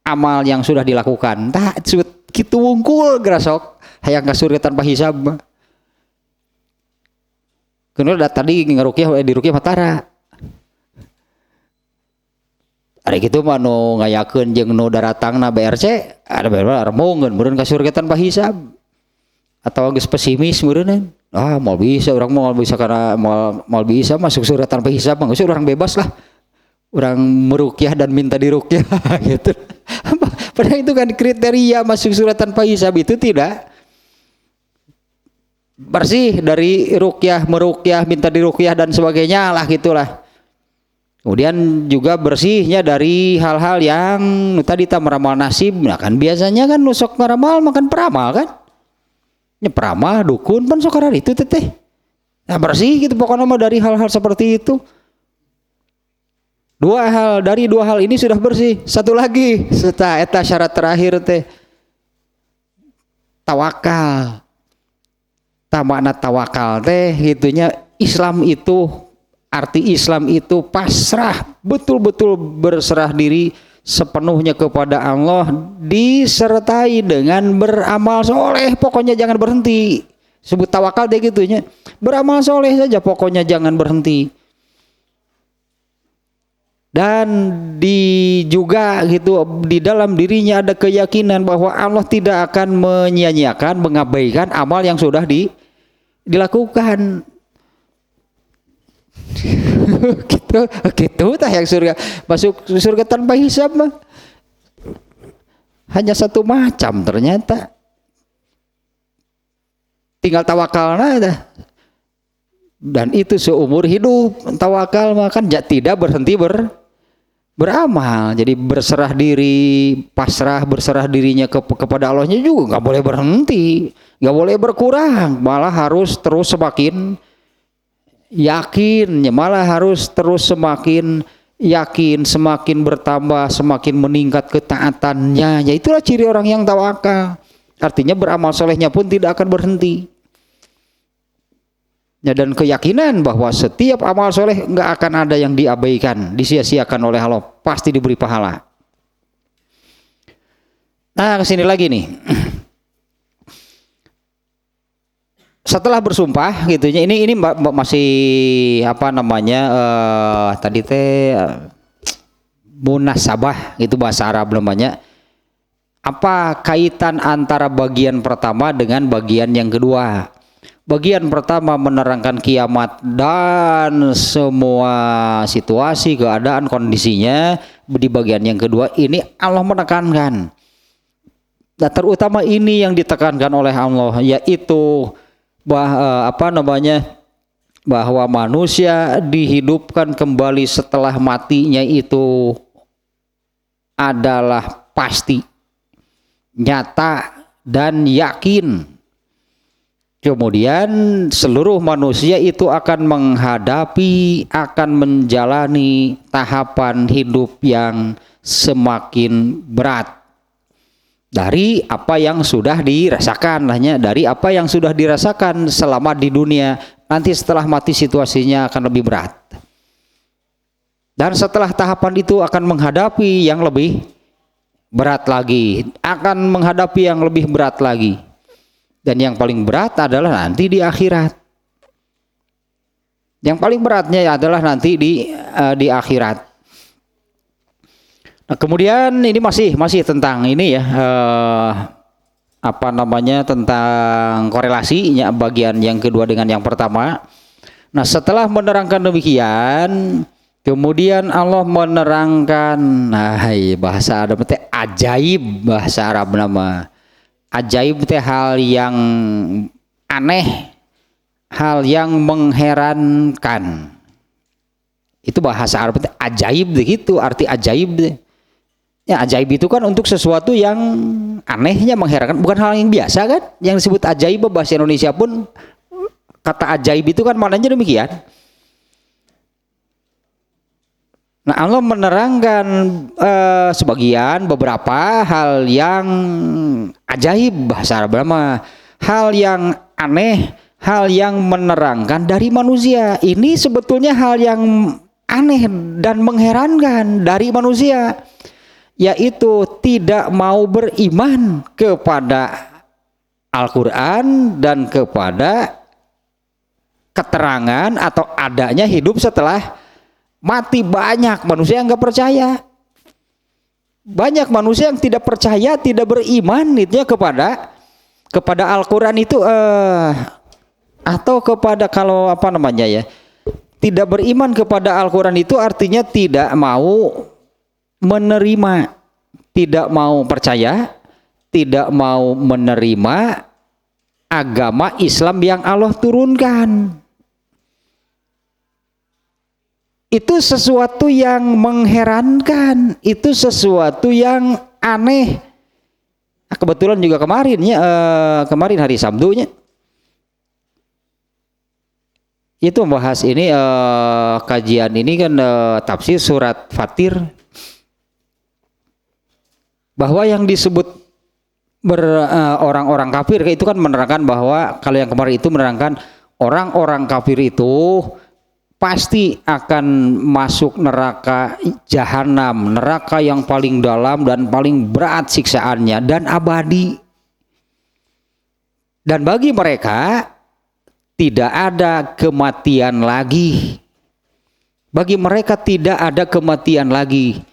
amal yang sudah dilakukan. Tak kitu wungkul gerasok hayang kasurga tanpa hisab. Kemudian tadi ngarukiah di rukiah matara. Ari kitu mah nu ngayakeun jeung nu daratangna BRC ada bener remungeun meureun kasurga tanpa hisab. Atau geus pesimis meureun. Mau bisa orang mau bisa karena mau bisa masuk surga tanpa hisab mah orang bebas lah. Orang merukyah dan minta dirukyah gitu. Padahal itu kan kriteria masuk surga tanpa hisab itu tidak bersih dari rukyah, merukyah, minta dirukyah dan sebagainya lah gitulah. Kemudian juga bersihnya dari hal-hal yang tadi tak meramal nasib. Nah kan biasanya kan nusok meramal makan peramal kan. Ya peramal, dukun pan sokaran itu teteh. Nah bersih gitu pokoknya mah dari hal-hal seperti itu. Dari dua hal ini sudah bersih. Satu lagi, eta syarat terakhir teh tawakal. Makna tawakal teh gitunya Islam itu, arti Islam itu pasrah, betul-betul berserah diri sepenuhnya kepada Allah disertai dengan beramal soleh. Pokoknya jangan berhenti. Sebut tawakal deh gitunya. Beramal soleh saja pokoknya jangan berhenti. Dan juga gitu di dalam dirinya ada keyakinan bahwa Allah tidak akan menyia-nyiakan, mengabaikan amal yang sudah dilakukan. gitu tah yang surga masuk surga tanpa hisab mah hanya satu macam ternyata, tinggal tawakalna dah. Dan itu seumur hidup tawakal mah kan tidak berhenti beramal. Jadi berserah diri, pasrah, berserah dirinya kepada Allahnya juga nggak boleh berhenti, nggak boleh berkurang, malah harus terus semakin yakin, malah harus terus semakin yakin, semakin bertambah, semakin meningkat ketaatannya. Ya itulah ciri orang yang tawakal. Artinya beramal solehnya pun tidak akan berhenti. Ya, dan keyakinan bahwa setiap amal soleh nggak akan ada yang diabaikan, disia-siakan oleh Allah, pasti diberi pahala. Nah kesini lagi nih. Setelah bersumpah gitunya, ini masih apa namanya tadi teh munasabah itu bahasa Arab namanya. Apa kaitan antara bagian pertama dengan bagian yang kedua? Bagian pertama menerangkan kiamat dan semua situasi, keadaan, kondisinya. Di bagian yang kedua ini Allah menekankan. Nah, terutama ini yang ditekankan oleh Allah, yaitu bahwa manusia dihidupkan kembali setelah matinya itu adalah pasti, nyata dan yakin. Kemudian seluruh manusia itu akan menjalani tahapan hidup yang semakin berat dari apa yang sudah dirasakan, dari apa yang sudah dirasakan selama di dunia. Nanti setelah mati situasinya akan lebih berat. Dan setelah tahapan itu akan menghadapi yang lebih berat lagi, Dan yang paling berat adalah nanti di akhirat. Yang paling beratnya adalah nanti di akhirat. Nah, kemudian ini masih tentang ini ya, tentang korelasinya bagian yang kedua dengan yang pertama. Nah, setelah menerangkan demikian, kemudian Allah menerangkan, bahasa Arab teh ajaib, bahasa Arab nama. Ajaib teh hal yang aneh, hal yang mengherankan. Itu bahasa Arab teh ajaib gitu, arti ajaib deh. Ya, ajaib itu kan untuk sesuatu yang anehnya mengherankan, bukan hal yang biasa kan? Yang disebut ajaib bahasa Indonesia pun kata ajaib itu kan maknanya demikian. Nah, Allah menerangkan beberapa hal yang ajaib, bahasa Arab nama, hal yang aneh, hal yang menerangkan dari manusia. Ini sebetulnya hal yang aneh dan mengherankan dari manusia, yaitu tidak mau beriman kepada Al-Quran dan kepada keterangan atau adanya hidup setelah mati. Banyak manusia yang nggak percaya, banyak manusia yang tidak percaya, tidak beriman itu kepada Al-Quran itu atau kepada, kalau apa namanya ya, tidak beriman kepada Al-Quran itu artinya tidak mau menerima, tidak mau percaya, tidak mau menerima agama Islam yang Allah turunkan. Itu sesuatu yang mengherankan, itu sesuatu yang aneh. Kebetulan juga kemarin hari Sabtunya itu membahas ini, kajian ini kan tafsir surat Fatir, bahwa yang disebut orang-orang kafir itu kan menerangkan bahwa, kalau yang kemarin itu menerangkan orang-orang kafir itu pasti akan masuk neraka jahanam, neraka yang paling dalam dan paling berat siksaannya dan abadi. Dan bagi mereka tidak ada kematian lagi. Bagi mereka tidak ada kematian lagi.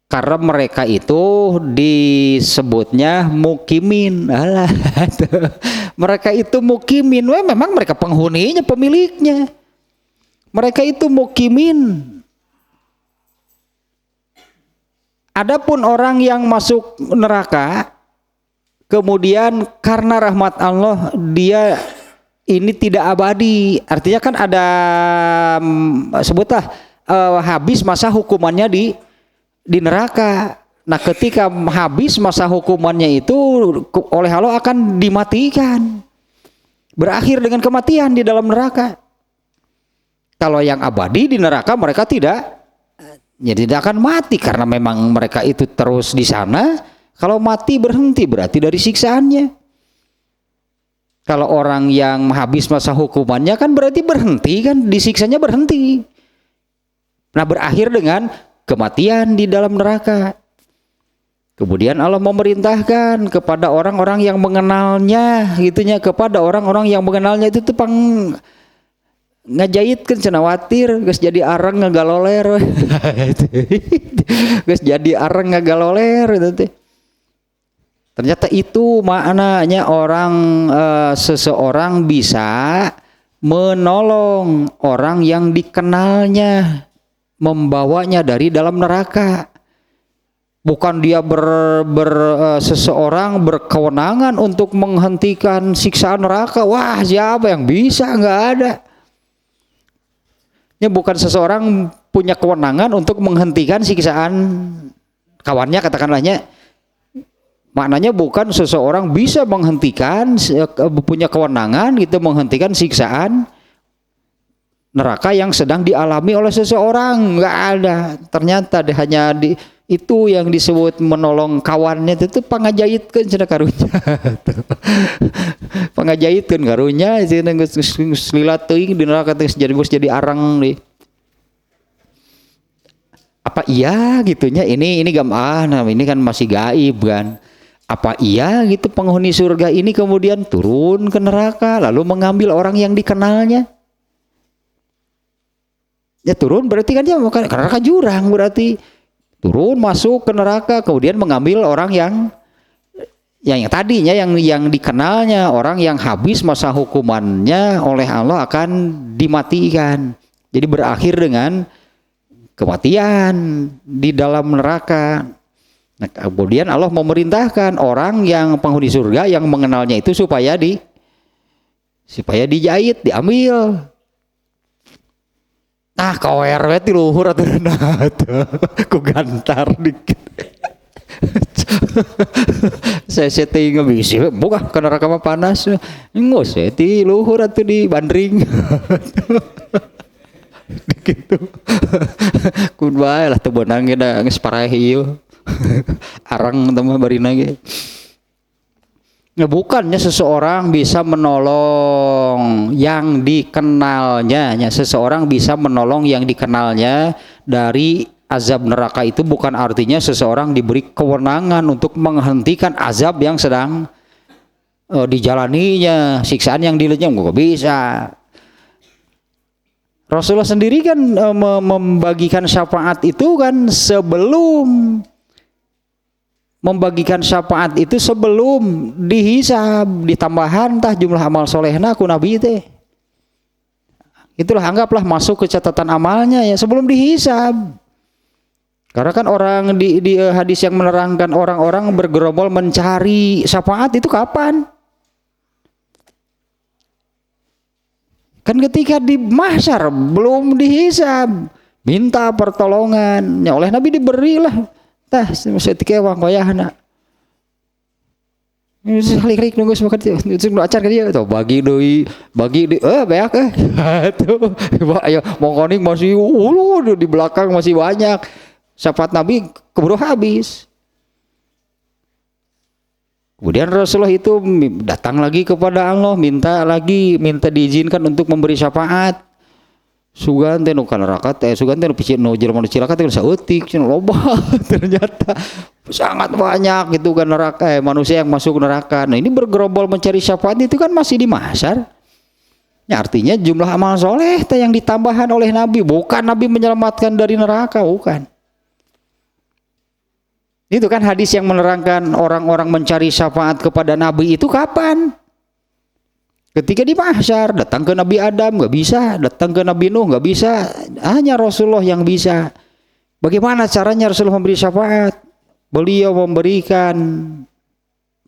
Karena mereka itu disebutnya mukimin. Alah, mereka itu mukimin. Memang mereka penghuninya, pemiliknya. Mereka itu mukimin. Adapun orang yang masuk neraka, kemudian karena rahmat Allah dia ini tidak abadi. Artinya kan ada sebutlah habis masa hukumannya di neraka. Nah, ketika habis masa hukumannya itu oleh Allah akan dimatikan, berakhir dengan kematian di dalam neraka. Kalau yang abadi di neraka mereka tidak akan mati karena memang mereka itu terus di sana. Kalau mati berhenti berarti dari siksaannya. Kalau orang yang habis masa hukumannya kan berarti berhenti, kan disiksanya berhenti. Nah, berakhir dengan kematian di dalam neraka. Kemudian Allah memerintahkan kepada orang-orang yang mengenalnya, gitunya, kepada orang-orang yang mengenalnya itu tepang ngajahitkeun cenah watir geus jadi areng ngagaloler. Geus jadi areng ngagaloler itu teh. Ternyata itu maknanya seseorang bisa menolong orang yang dikenalnya, membawanya dari dalam neraka. Bukan dia seseorang berkewenangan untuk menghentikan siksaan neraka. Wah, siapa yang bisa? Nggak ada. Ya, bukan seseorang punya kewenangan untuk menghentikan siksaan kawannya, katakanlahnya. Maknanya bukan seseorang bisa menghentikan, punya kewenangan gitu menghentikan siksaan neraka yang sedang dialami oleh seseorang. Nggak ada. Ternyata hanya itu yang disebut menolong kawannya itu pangajahitkeun cenah karunya. Pangajahitkeun karunya cenah geus lilat teuing di neraka geus jadi arang nih. Apa iya gitunya, ini ini kan masih gaib kan. Apa iya gitu penghuni surga ini kemudian turun ke neraka lalu mengambil orang yang dikenalnya? Ya turun berarti kan dia bukan neraka jurang, berarti turun masuk ke neraka kemudian mengambil orang yang tadinya yang dikenalnya, orang yang habis masa hukumannya oleh Allah akan dimatikan. Jadi berakhir dengan kematian di dalam neraka. Nah, kemudian Allah memerintahkan orang yang penghuni surga yang mengenalnya itu supaya dijahit, diambil. Nah, kower we ti luhur atuh nah ku gantar dikit. Saya setting bisi buka ke neraka mah panas. Ngos ti luhur atuh di bandring. Gitu. Kun bae lah teu beunang ge da geus paraeh ieu. Arang teh mah barina ge. Bukannya seseorang bisa menolong yang dikenalnya, seseorang bisa menolong yang dikenalnya dari azab neraka itu bukan artinya seseorang diberi kewenangan untuk menghentikan azab yang sedang dijalaninya, siksaan yang dilihatnya nggak bisa. Rasulullah sendiri kan membagikan syafaat itu kan membagikan syafaat itu sebelum dihisab, ditambahan tah jumlah amal solehna ku Nabi teh. Itulah anggaplah masuk ke catatan amalnya ya sebelum dihisab. Karena kan orang di hadis yang menerangkan orang-orang bergerombol mencari syafaat itu kapan? Kan ketika di mahsyar belum dihisab, minta pertolongan. Ya oleh Nabi diberilah. Tah setik wang koyahna. Halik-halik nunggu sepakat itu acar ke dia tuh bagi deui beak tuh ayo mongkoning masih di belakang masih banyak. Syafaat Nabi keburu habis. Kemudian Rasulullah itu datang lagi kepada Allah, minta diizinkan untuk memberi syafaat. Sugan teh nu kana neraka teh sugan teh nu picin nu jelema nu cilaka teh saeutik cenah loba ternyata sangat banyak gitu kan neraka manusia yang masuk neraka. Nah ini bergerombol mencari syafaat itu kan masih di mahsyar. Ya, artinya jumlah amal soleh teh yang ditambahkan oleh Nabi, bukan Nabi menyelamatkan dari neraka, bukan. Itu kan hadis yang menerangkan orang-orang mencari syafaat kepada Nabi itu kapan? Ketika di mahsyar, datang ke Nabi Adam nggak bisa, datang ke Nabi Nuh nggak bisa, hanya Rasulullah yang bisa. Bagaimana caranya Rasulullah memberi syafaat? Beliau memberikan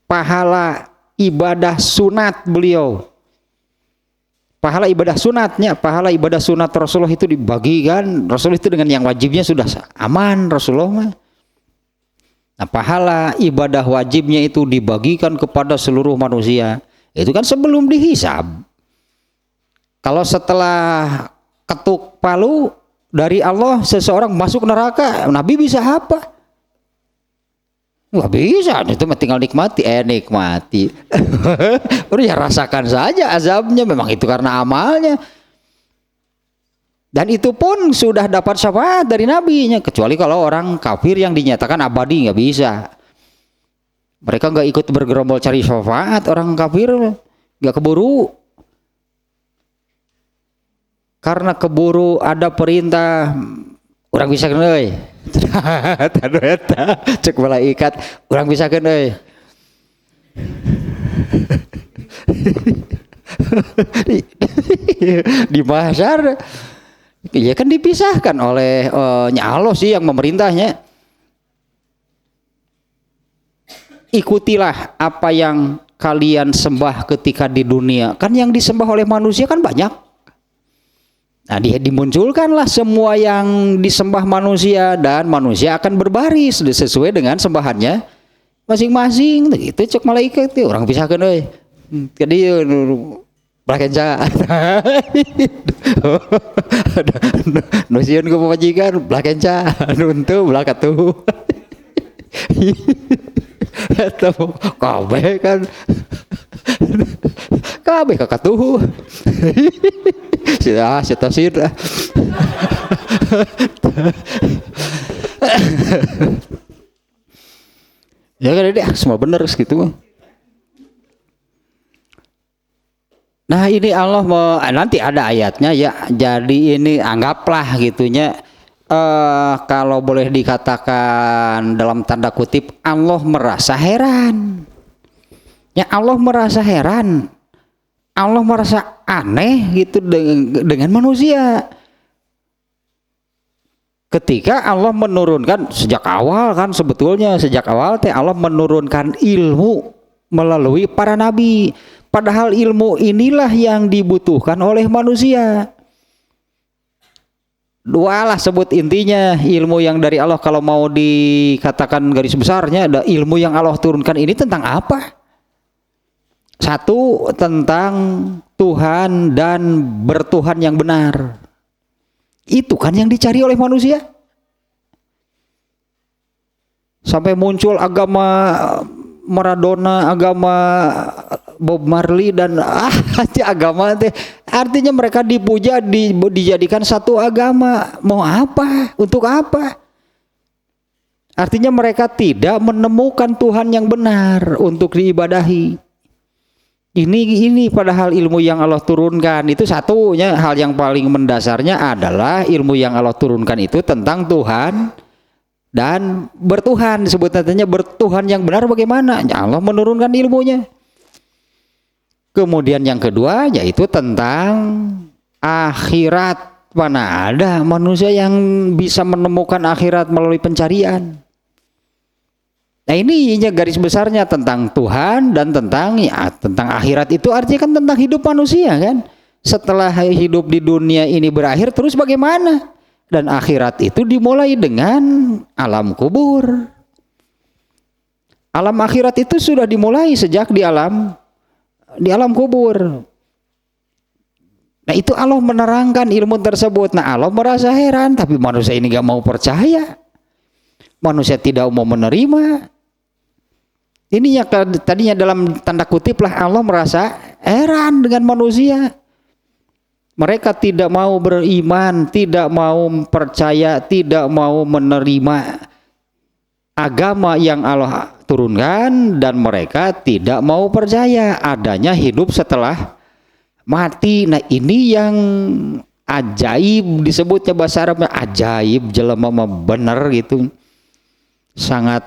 pahala ibadah sunat beliau. Pahala ibadah sunatnya, pahala ibadah sunat Rasulullah itu dibagikan. Rasulullah itu dengan yang wajibnya sudah aman Rasulullah. Nah, pahala ibadah wajibnya itu dibagikan kepada seluruh manusia. Itu kan sebelum dihisab. Kalau setelah ketuk palu dari Allah seseorang masuk neraka, Nabi bisa apa? Nggak bisa, itu tinggal nikmati. Udah ya rasakan saja azabnya, memang itu karena amalnya. Dan itu pun sudah dapat syafaat dari Nabi-nya, kecuali kalau orang kafir yang dinyatakan abadi nggak bisa. Mereka nggak ikut bergerombol cari syafaat, orang kafir nggak keburu. Karena keburu ada perintah, orang bisa kenai. Cek malaikat, orang bisa kenai. Di mahsyar, ya kan dipisahkan oleh Allah sih yang memerintahnya. Ikutilah apa yang kalian sembah ketika di dunia. Kan yang disembah oleh manusia kan banyak. Nah dimunculkanlah semua yang disembah manusia dan manusia akan berbaris sesuai dengan sembahannya masing-masing. Itu cek malaikat itu orang pisahkan euy. Jadi Blakenca. Nusiun ku pamajikan Blakenca, nuntu blakatuh. Atau kabeh kan kabeh kakatuh sudah setasir ya kan ini semua benar gitu. Nah ini Allah nanti ada ayatnya ya, jadi ini anggaplah gitunya. Kalau boleh dikatakan dalam tanda kutip Allah merasa heran. Ya Allah merasa heran. Allah merasa aneh gitu dengan manusia. Ketika Allah menurunkan sejak awal kan sebetulnya sejak awal Allah menurunkan ilmu melalui para nabi. Padahal ilmu inilah yang dibutuhkan oleh manusia. Dua lah sebut intinya ilmu yang dari Allah, kalau mau dikatakan garis besarnya ada ilmu yang Allah turunkan ini tentang apa? Satu tentang Tuhan dan bertuhan yang benar. Itu kan yang dicari oleh manusia. Sampai muncul agama Maradona, agama Bob Marley dan agama teh artinya mereka dipuja, dijadikan satu agama. Mau apa? Untuk apa? Artinya mereka tidak menemukan Tuhan yang benar untuk diibadahi. Ini padahal ilmu yang Allah turunkan itu satunya, hal yang paling mendasarnya adalah ilmu yang Allah turunkan itu tentang Tuhan dan bertuhan. Disebut nantinya bertuhan yang benar bagaimana? Ya Allah menurunkan ilmunya. Kemudian yang kedua yaitu tentang akhirat. Mana ada manusia yang bisa menemukan akhirat melalui pencarian. Nah ini garis besarnya tentang Tuhan dan tentang akhirat. Itu artinya kan tentang hidup manusia kan. Setelah hidup di dunia ini berakhir terus bagaimana? Dan akhirat itu dimulai dengan alam kubur. Alam akhirat itu sudah dimulai sejak di alam kubur. Nah itu Allah menerangkan ilmu tersebut. Nah Allah merasa heran, tapi manusia ini gak mau percaya. Manusia tidak mau menerima. Ini yang tadinya dalam tanda kutip lah Allah merasa heran dengan manusia. Mereka tidak mau beriman, tidak mau percaya, tidak mau menerima agama yang Allah turunkan, dan mereka tidak mau percaya adanya hidup setelah mati. Nah ini yang ajaib, disebutnya bahasa Arabnya ajaib, jelema bener gitu, sangat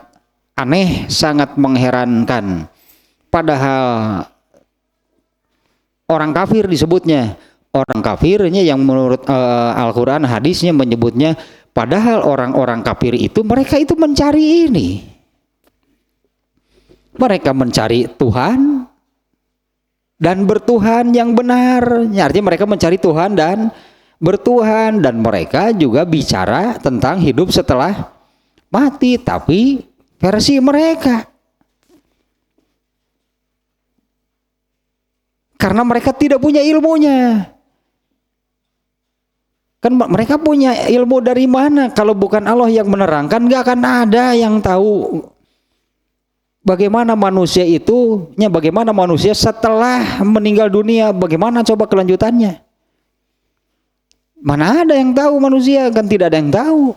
aneh, sangat mengherankan. Padahal orang kafir disebutnya, orang kafirnya yang menurut Al-Quran hadisnya menyebutnya, padahal orang-orang kafir itu mereka itu mencari ini, mereka mencari Tuhan dan bertuhan yang benar. Artinya mereka mencari Tuhan dan bertuhan, dan mereka juga bicara tentang hidup setelah mati, tapi versi mereka, karena mereka tidak punya ilmunya. Kan mereka punya ilmu dari mana? Kalau bukan Allah yang menerangkan, gak akan ada yang tahu bagaimana manusia itu, bagaimana manusia setelah meninggal dunia, bagaimana coba kelanjutannya. Mana ada yang tahu manusia, kan tidak ada yang tahu.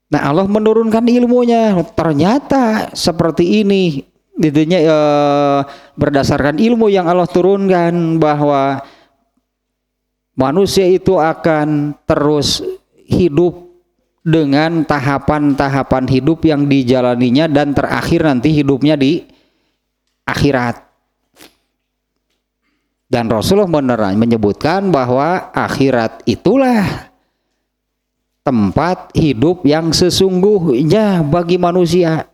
Nah Allah menurunkan ilmunya, ternyata seperti ini. Berdasarkan ilmu yang Allah turunkan, bahwa manusia itu akan terus hidup dengan tahapan-tahapan hidup yang dijalaninya, dan terakhir nanti hidupnya di akhirat. Dan Rasulullah menyebutkan bahwa akhirat itulah tempat hidup yang sesungguhnya bagi manusia.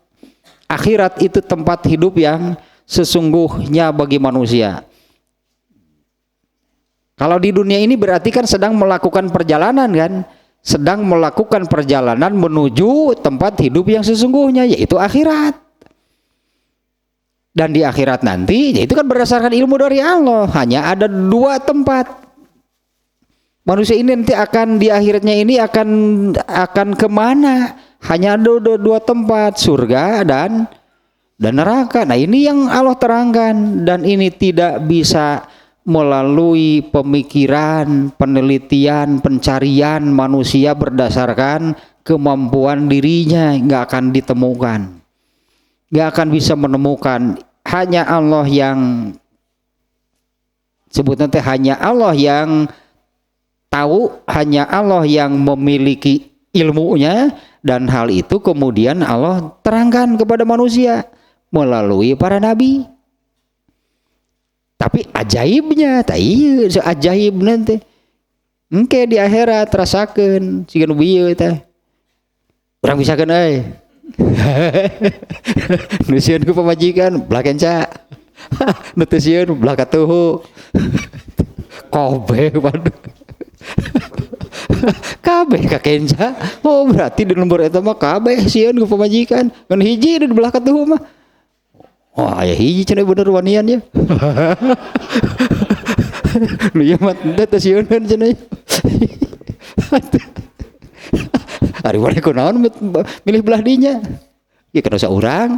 Akhirat itu tempat hidup yang sesungguhnya bagi manusia. Kalau di dunia ini berarti kan sedang melakukan perjalanan kan, sedang melakukan perjalanan menuju tempat hidup yang sesungguhnya, yaitu akhirat. Dan di akhirat nanti, yaitu kan berdasarkan ilmu dari Allah, hanya ada dua tempat. Manusia ini nanti akan di akhirnya ini akan kemana? Hanya ada dua tempat, surga dan neraka. Nah ini yang Allah terangkan, dan ini tidak bisa melalui pemikiran, penelitian, pencarian manusia berdasarkan kemampuan dirinya, nggak akan ditemukan, nggak akan bisa menemukan. Hanya Allah yang sebut nanti, hanya Allah yang tahu, hanya Allah yang memiliki ilmunya, dan hal itu kemudian Allah terangkan kepada manusia melalui para nabi. Tapi ajaibnya, iya ajaib nanti. Engke di akhirat rasakan sigan bieu teh. Urang bisakeun euy. Nu sieun ku pamajikan belah kenca. Nu teu sieun belah katuhu. Kobe waduh. Kabeh ka kenca. Oh berarti di lembur eta mah kabeh sieun ku pamajikan. Ngan hiji di belah katuhu mah. Wah ya hiji cenah bener wanian ya. Lu ya mat teh sieun cenah. Ari warna kunaon milih belah dinya. Ya kana saurang.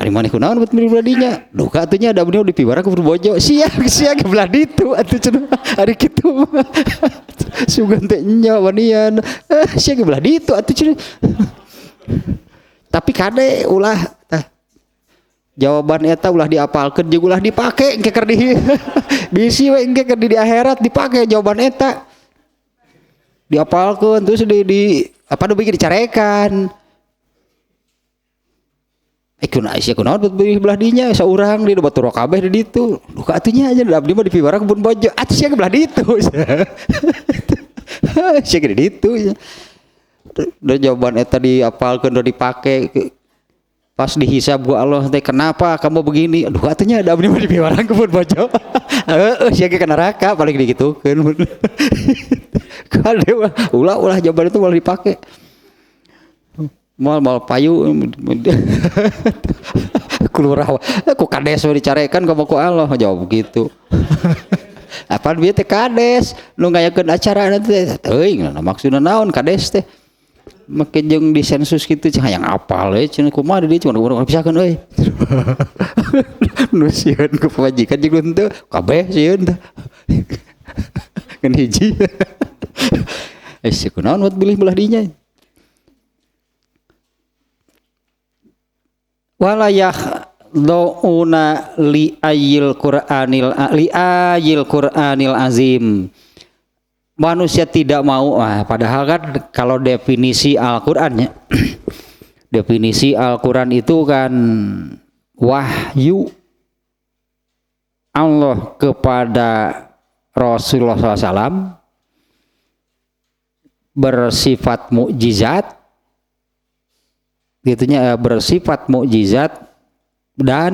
Ari maneh kunaon buat milih beladinya? Duka atunya ada bener di piwara ke bojo. Sia ke beladi itu atuh cenah. Ari kitu mah. Sugan teh nya wanian. Sia ke beladi itu atuh cenah. Tapi kade ulah tah. Jawaban eta ulah diapalkeun jeung ulah dipake engke keur di bisi we engke keur di akhirat dipake jawaban eta. Diapalkeun terus di apa nu bikin dicarekan. Kunaon buat beli belah dinya saurang di batur kabeh di ditu. Duka atunya aja abdi mah di piwara kebun bojo. Atuh sia belah ditu. Sia di ditu. Dan jawaban eta diapalkeun do dipake pas dihisab ku Allah teh kenapa kamu begini? Aduh atunya ada abdi mah di piwara kebun bojo. Heeh sia ke neraka paling digitukeun. Kade ulah jawaban itu malah dipake. Mal payu keluar ku kades we dicarekan ka ku Allah jawab begitu. Apaan bieu teh kades nu ngayakeun acara teh teuing maksudna naon kades teh make jeung di sensus kitu cah hayang apal we cenah kumaha di dieu cuma urang pisahkeun euy. Nu sieun ku pamajikan jeung teu kabeh sieun teh. Kan hiji. Kunaon buat bilih belah dinya. Walayah douna li ayil Qur'anil azim. Manusia tidak mau padahal kan kalau definisi Al-Qur'annya definisi Al-Qur'an itu kan wahyu Allah kepada Rasulullah SAW bersifat mukjizat gitunya bersifat mukjizat dan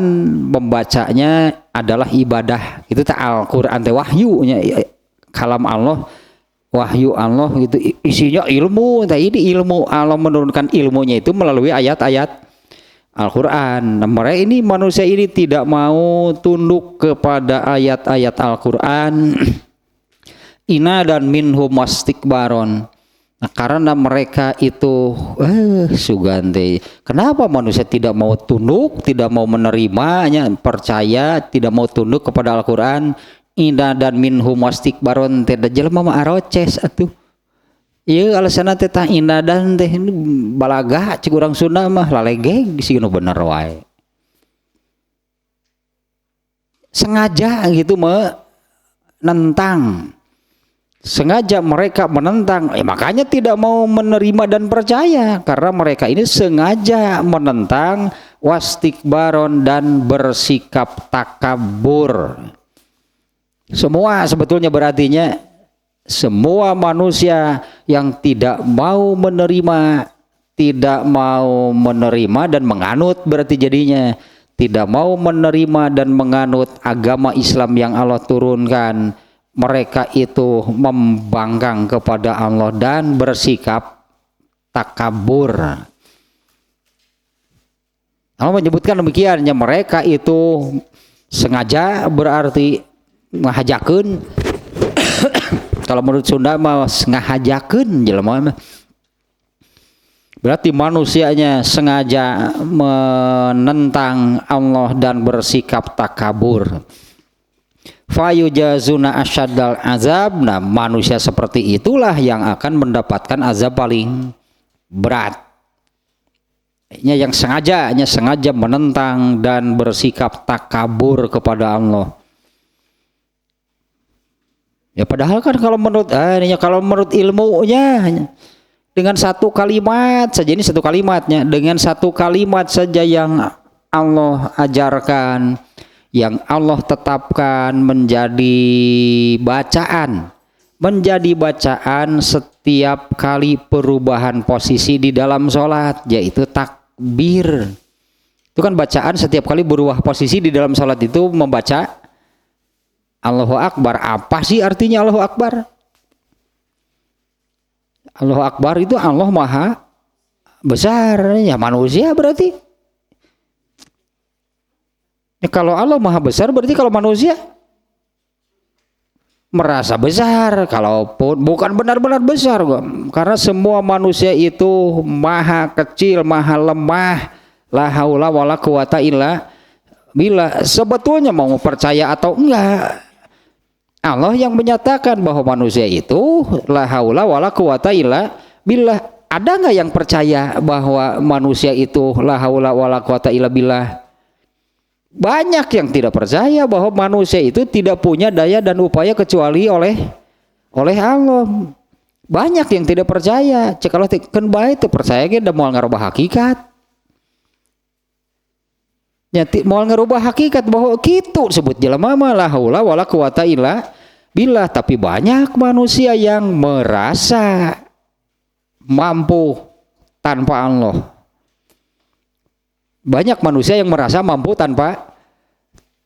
membacanya adalah ibadah. Itu tak Al-Qur'an teh wahyunya kalam Allah, wahyu Allah gitu isinya ilmu. Tah ini ilmu Allah menurunkan ilmunya itu melalui ayat-ayat Al-Qur'an. Mereka ini manusia ini tidak mau tunduk kepada ayat-ayat Al-Qur'an. Ina dan minhum wastikbaron. Nah, karena mereka itu sugante. Kenapa manusia tidak mau tunduk, tidak mau menerimanya, percaya, tidak mau tunduk kepada Al-Qur'an? Ina dan minhum wastikbaron teh jelema mah aroces atuh. Ieu alasanna teh tah ina dan teh balaga cik urang Sunda mah lalegeg sigeuno bener wae. Sengaja gitu menentang. Sengaja mereka menentang, makanya tidak mau menerima dan percaya karena mereka ini sengaja menentang wastikbaron dan bersikap takabur. Semua sebetulnya berartinya semua manusia yang tidak mau menerima dan menganut berarti jadinya tidak mau menerima dan menganut agama Islam yang Allah turunkan. Mereka itu membangkang kepada Allah dan bersikap takabur. Allah menyebutkan demikiannya mereka itu sengaja berarti ngahajakeun. Kalau menurut Sunda mah ngahajakeun jelema. Berarti manusianya sengaja menentang Allah dan bersikap takabur. Fayujazuna asyaddal azab. Nah manusia seperti itulah yang akan mendapatkan azab paling berat. Yang sengaja menentang dan bersikap takabur kepada Allah. Ya padahal kan kalau menurut ilmunya dengan satu kalimat saja, ini satu kalimatnya, dengan satu kalimat saja yang Allah ajarkan, yang Allah tetapkan menjadi bacaan setiap kali perubahan posisi di dalam sholat, yaitu takbir. Itu kan bacaan setiap kali berubah posisi di dalam sholat itu membaca Allahu Akbar. Apa sih artinya Allahu Akbar? Allahu Akbar itu Allah Maha Besar, ya manusia berarti. Kalau Allah Maha Besar berarti kalau manusia merasa besar, kalaupun bukan benar-benar besar, karena semua manusia itu maha kecil, maha lemah, La haula wala quwata illa billah. Sebetulnya mau percaya atau enggak, Allah yang menyatakan bahwa manusia itu la haula wala quwata illa billah. Ada nggak yang percaya bahwa manusia itu la haula wala quwata illa billah? Banyak yang tidak percaya bahwa manusia itu tidak punya daya dan upaya kecuali oleh Allah. Banyak yang tidak percaya. Cek Allah kan baik itu percaya ge da moal ngarubah hakikat. Nya moal ngarubah hakikat bahwa kitu sebut jelema mah la haula wala quwata illa billah, tapi banyak manusia yang merasa mampu tanpa Allah. Banyak manusia yang merasa mampu tanpa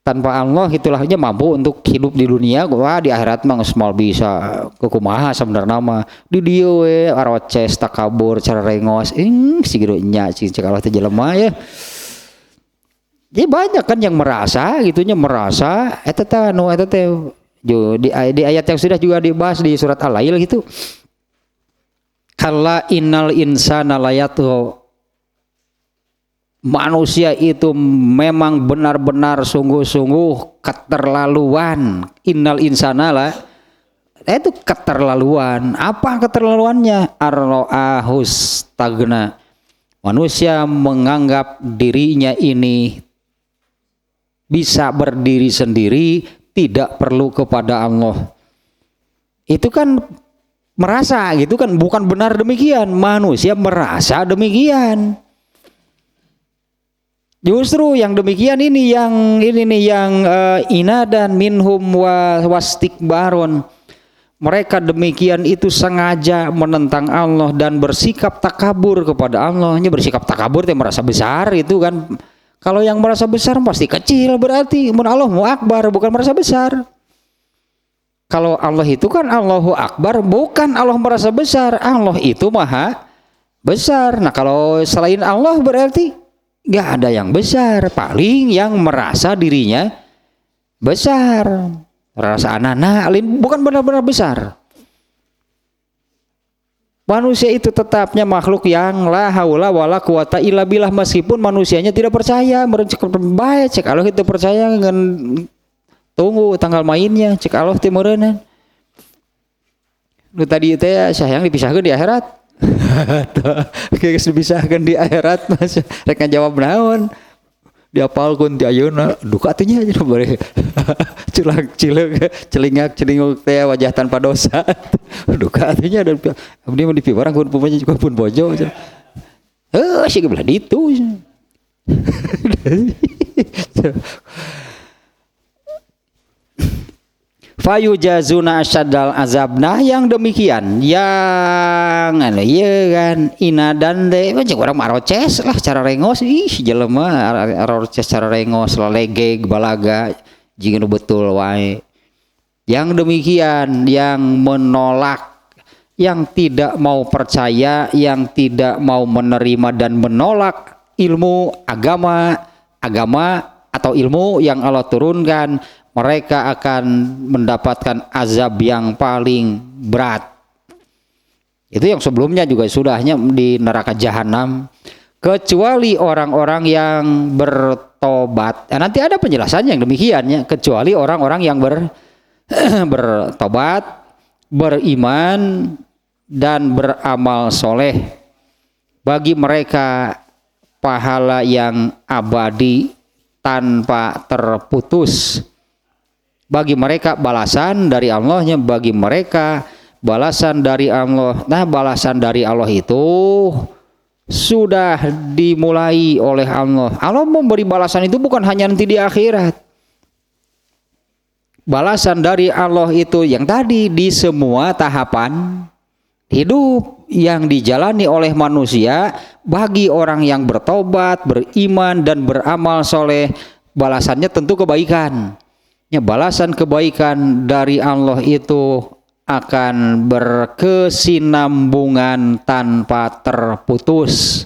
Allah, itulahnya mampu untuk hidup di dunia. Wah, di akhirat mah geus moal bisa kumaha sebenarnya mah di dieu we aroces takabur cara rengos sigiru nya cing cek Allah teh jelema ya. Jadi banyak kan yang merasa gitunya, merasa eta teh anu eta teh di ayat yang sudah juga dibahas di surat Al-Lail gitu. Kalla innal insana layatgha. Manusia itu memang benar-benar sungguh-sungguh keterlaluan. Innal insana lah itu keterlaluan. Apa keterlaluannya? Arro'ahus tagna. Manusia menganggap dirinya ini bisa berdiri sendiri, tidak perlu kepada Allah. Itu kan merasa gitu kan, bukan benar demikian. Manusia merasa demikian. Justru yang demikian ini yang inadan minhum wastikbaron. Mereka demikian itu sengaja menentang Allah dan bersikap takabur kepada Allah. Ini bersikap takabur itu merasa besar itu kan. Kalau yang merasa besar pasti kecil, berarti mun Allah mu akbar, bukan merasa besar. Kalau Allah itu kan Allahu Akbar, bukan Allah merasa besar. Allah itu maha besar. Nah kalau selain Allah berarti gak ada yang besar. Paling yang merasa dirinya besar, rasa anak-anak, bukan benar-benar besar. Manusia itu tetapnya makhluk yang la haula wala quwata illa billah, meskipun manusianya tidak percaya. Merujuk baik cek Allah itu percaya dengan tunggu tanggal mainnya cek Allah teh meureunna. Nu tadi teh sayang dipisahkeun di akhirat. Geus dipisahkeun di akhirat Mas. Rek ngajawab naon? Diapalkeun ti ayeuna. Duka teh nya bari. Cilang-cileung celingak celinguk teh wajah tanpa dosa. Duka teh nya abdi mun dipiwarang pun pupanya juga pun bojo. Sih belah ditu. Fayujazuna asyadal azab. Nah yang demikian yang ya kan inadan deh macam orang maroces lah cara rengos jelema maroces cara rengos lalege balaga jika betul wae. Yang demikian yang menolak, yang tidak mau percaya, yang tidak mau menerima dan menolak ilmu agama atau ilmu yang Allah turunkan, mereka akan mendapatkan azab yang paling berat. Itu yang sebelumnya juga sudahnya di neraka jahanam. Kecuali orang-orang yang bertobat. Nah, nanti ada penjelasannya yang demikian ya. Kecuali orang-orang yang bertobat, beriman dan beramal soleh. Bagi mereka pahala yang abadi tanpa terputus. Bagi mereka balasan dari Allahnya, bagi mereka balasan dari Allah. Nah balasan dari Allah itu sudah dimulai oleh Allah. Allah memberi balasan itu bukan hanya nanti di akhirat. Balasan dari Allah itu yang tadi di semua tahapan hidup yang dijalani oleh manusia. Bagi orang yang bertobat, beriman dan beramal soleh, balasannya tentu kebaikan. Ya, balasan kebaikan dari Allah itu akan berkesinambungan tanpa terputus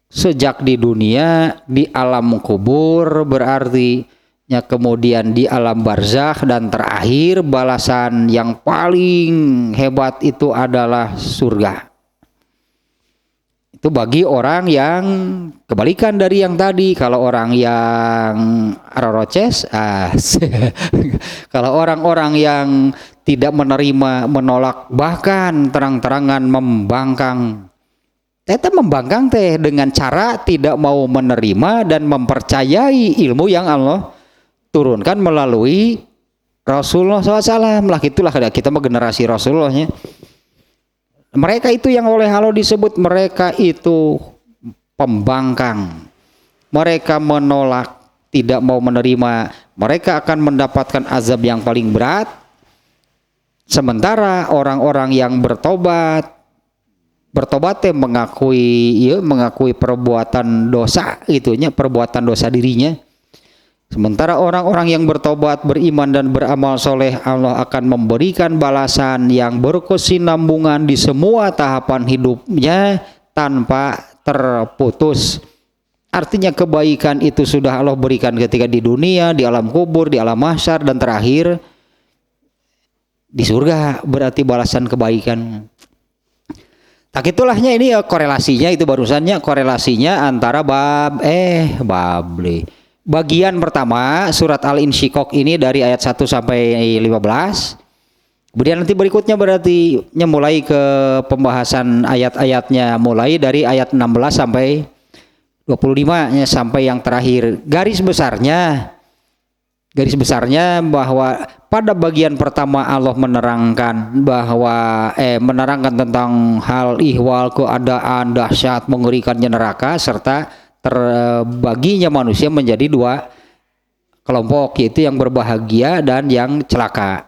sejak di dunia, di alam kubur berarti ya, kemudian di alam barzakh, dan terakhir balasan yang paling hebat itu adalah surga. Itu bagi orang yang kebalikan dari yang tadi. Kalau orang yang roroces, kalau orang-orang yang tidak menerima, menolak, bahkan terang-terangan membangkang. Tetap membangkang teh dengan cara tidak mau menerima dan mempercayai ilmu yang Allah turunkan melalui Rasulullah SAW. Lah itulah kita mah generasi Rasulullahnya. Mereka itu yang oleh Allah disebut mereka itu pembangkang. Mereka menolak, tidak mau menerima. Mereka akan mendapatkan azab yang paling berat. Sementara orang-orang yang bertobatnya mengakui perbuatan dosa gitunya, perbuatan dosa dirinya. Sementara orang-orang yang bertobat, beriman dan beramal soleh, Allah akan memberikan balasan yang berkesinambungan di semua tahapan hidupnya tanpa terputus. Artinya kebaikan itu sudah Allah berikan ketika di dunia, di alam kubur, di alam mahsyar, dan terakhir di surga. Berarti balasan kebaikan. Tak itulahnya ini ya korelasinya itu barusannya korelasinya antara bagian pertama surat Al-Insyiqaq ini dari ayat 1 sampai 15. Kemudian nanti berikutnya berarti mulai ke pembahasan ayat-ayatnya mulai dari ayat 16 sampai 25 sampai yang terakhir. Garis besarnya bahwa pada bagian pertama Allah menerangkan bahwa menerangkan tentang hal ihwal, keadaan dahsyat mengerikannya neraka serta terbaginya manusia menjadi dua kelompok, yaitu yang berbahagia dan yang celaka.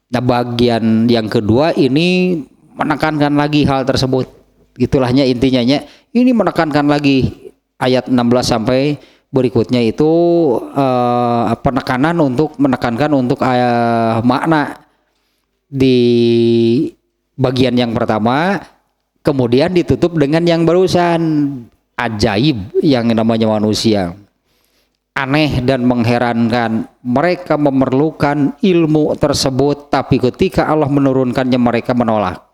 Nah, bagian yang kedua ini menekankan lagi hal tersebut. Gitulahnya intinya ini menekankan lagi ayat 16 sampai berikutnya itu menekankan untuk makna di bagian yang pertama, kemudian ditutup dengan yang barusan. Ajaib yang namanya manusia, aneh dan mengherankan. Mereka memerlukan ilmu tersebut, tapi ketika Allah menurunkannya mereka menolak.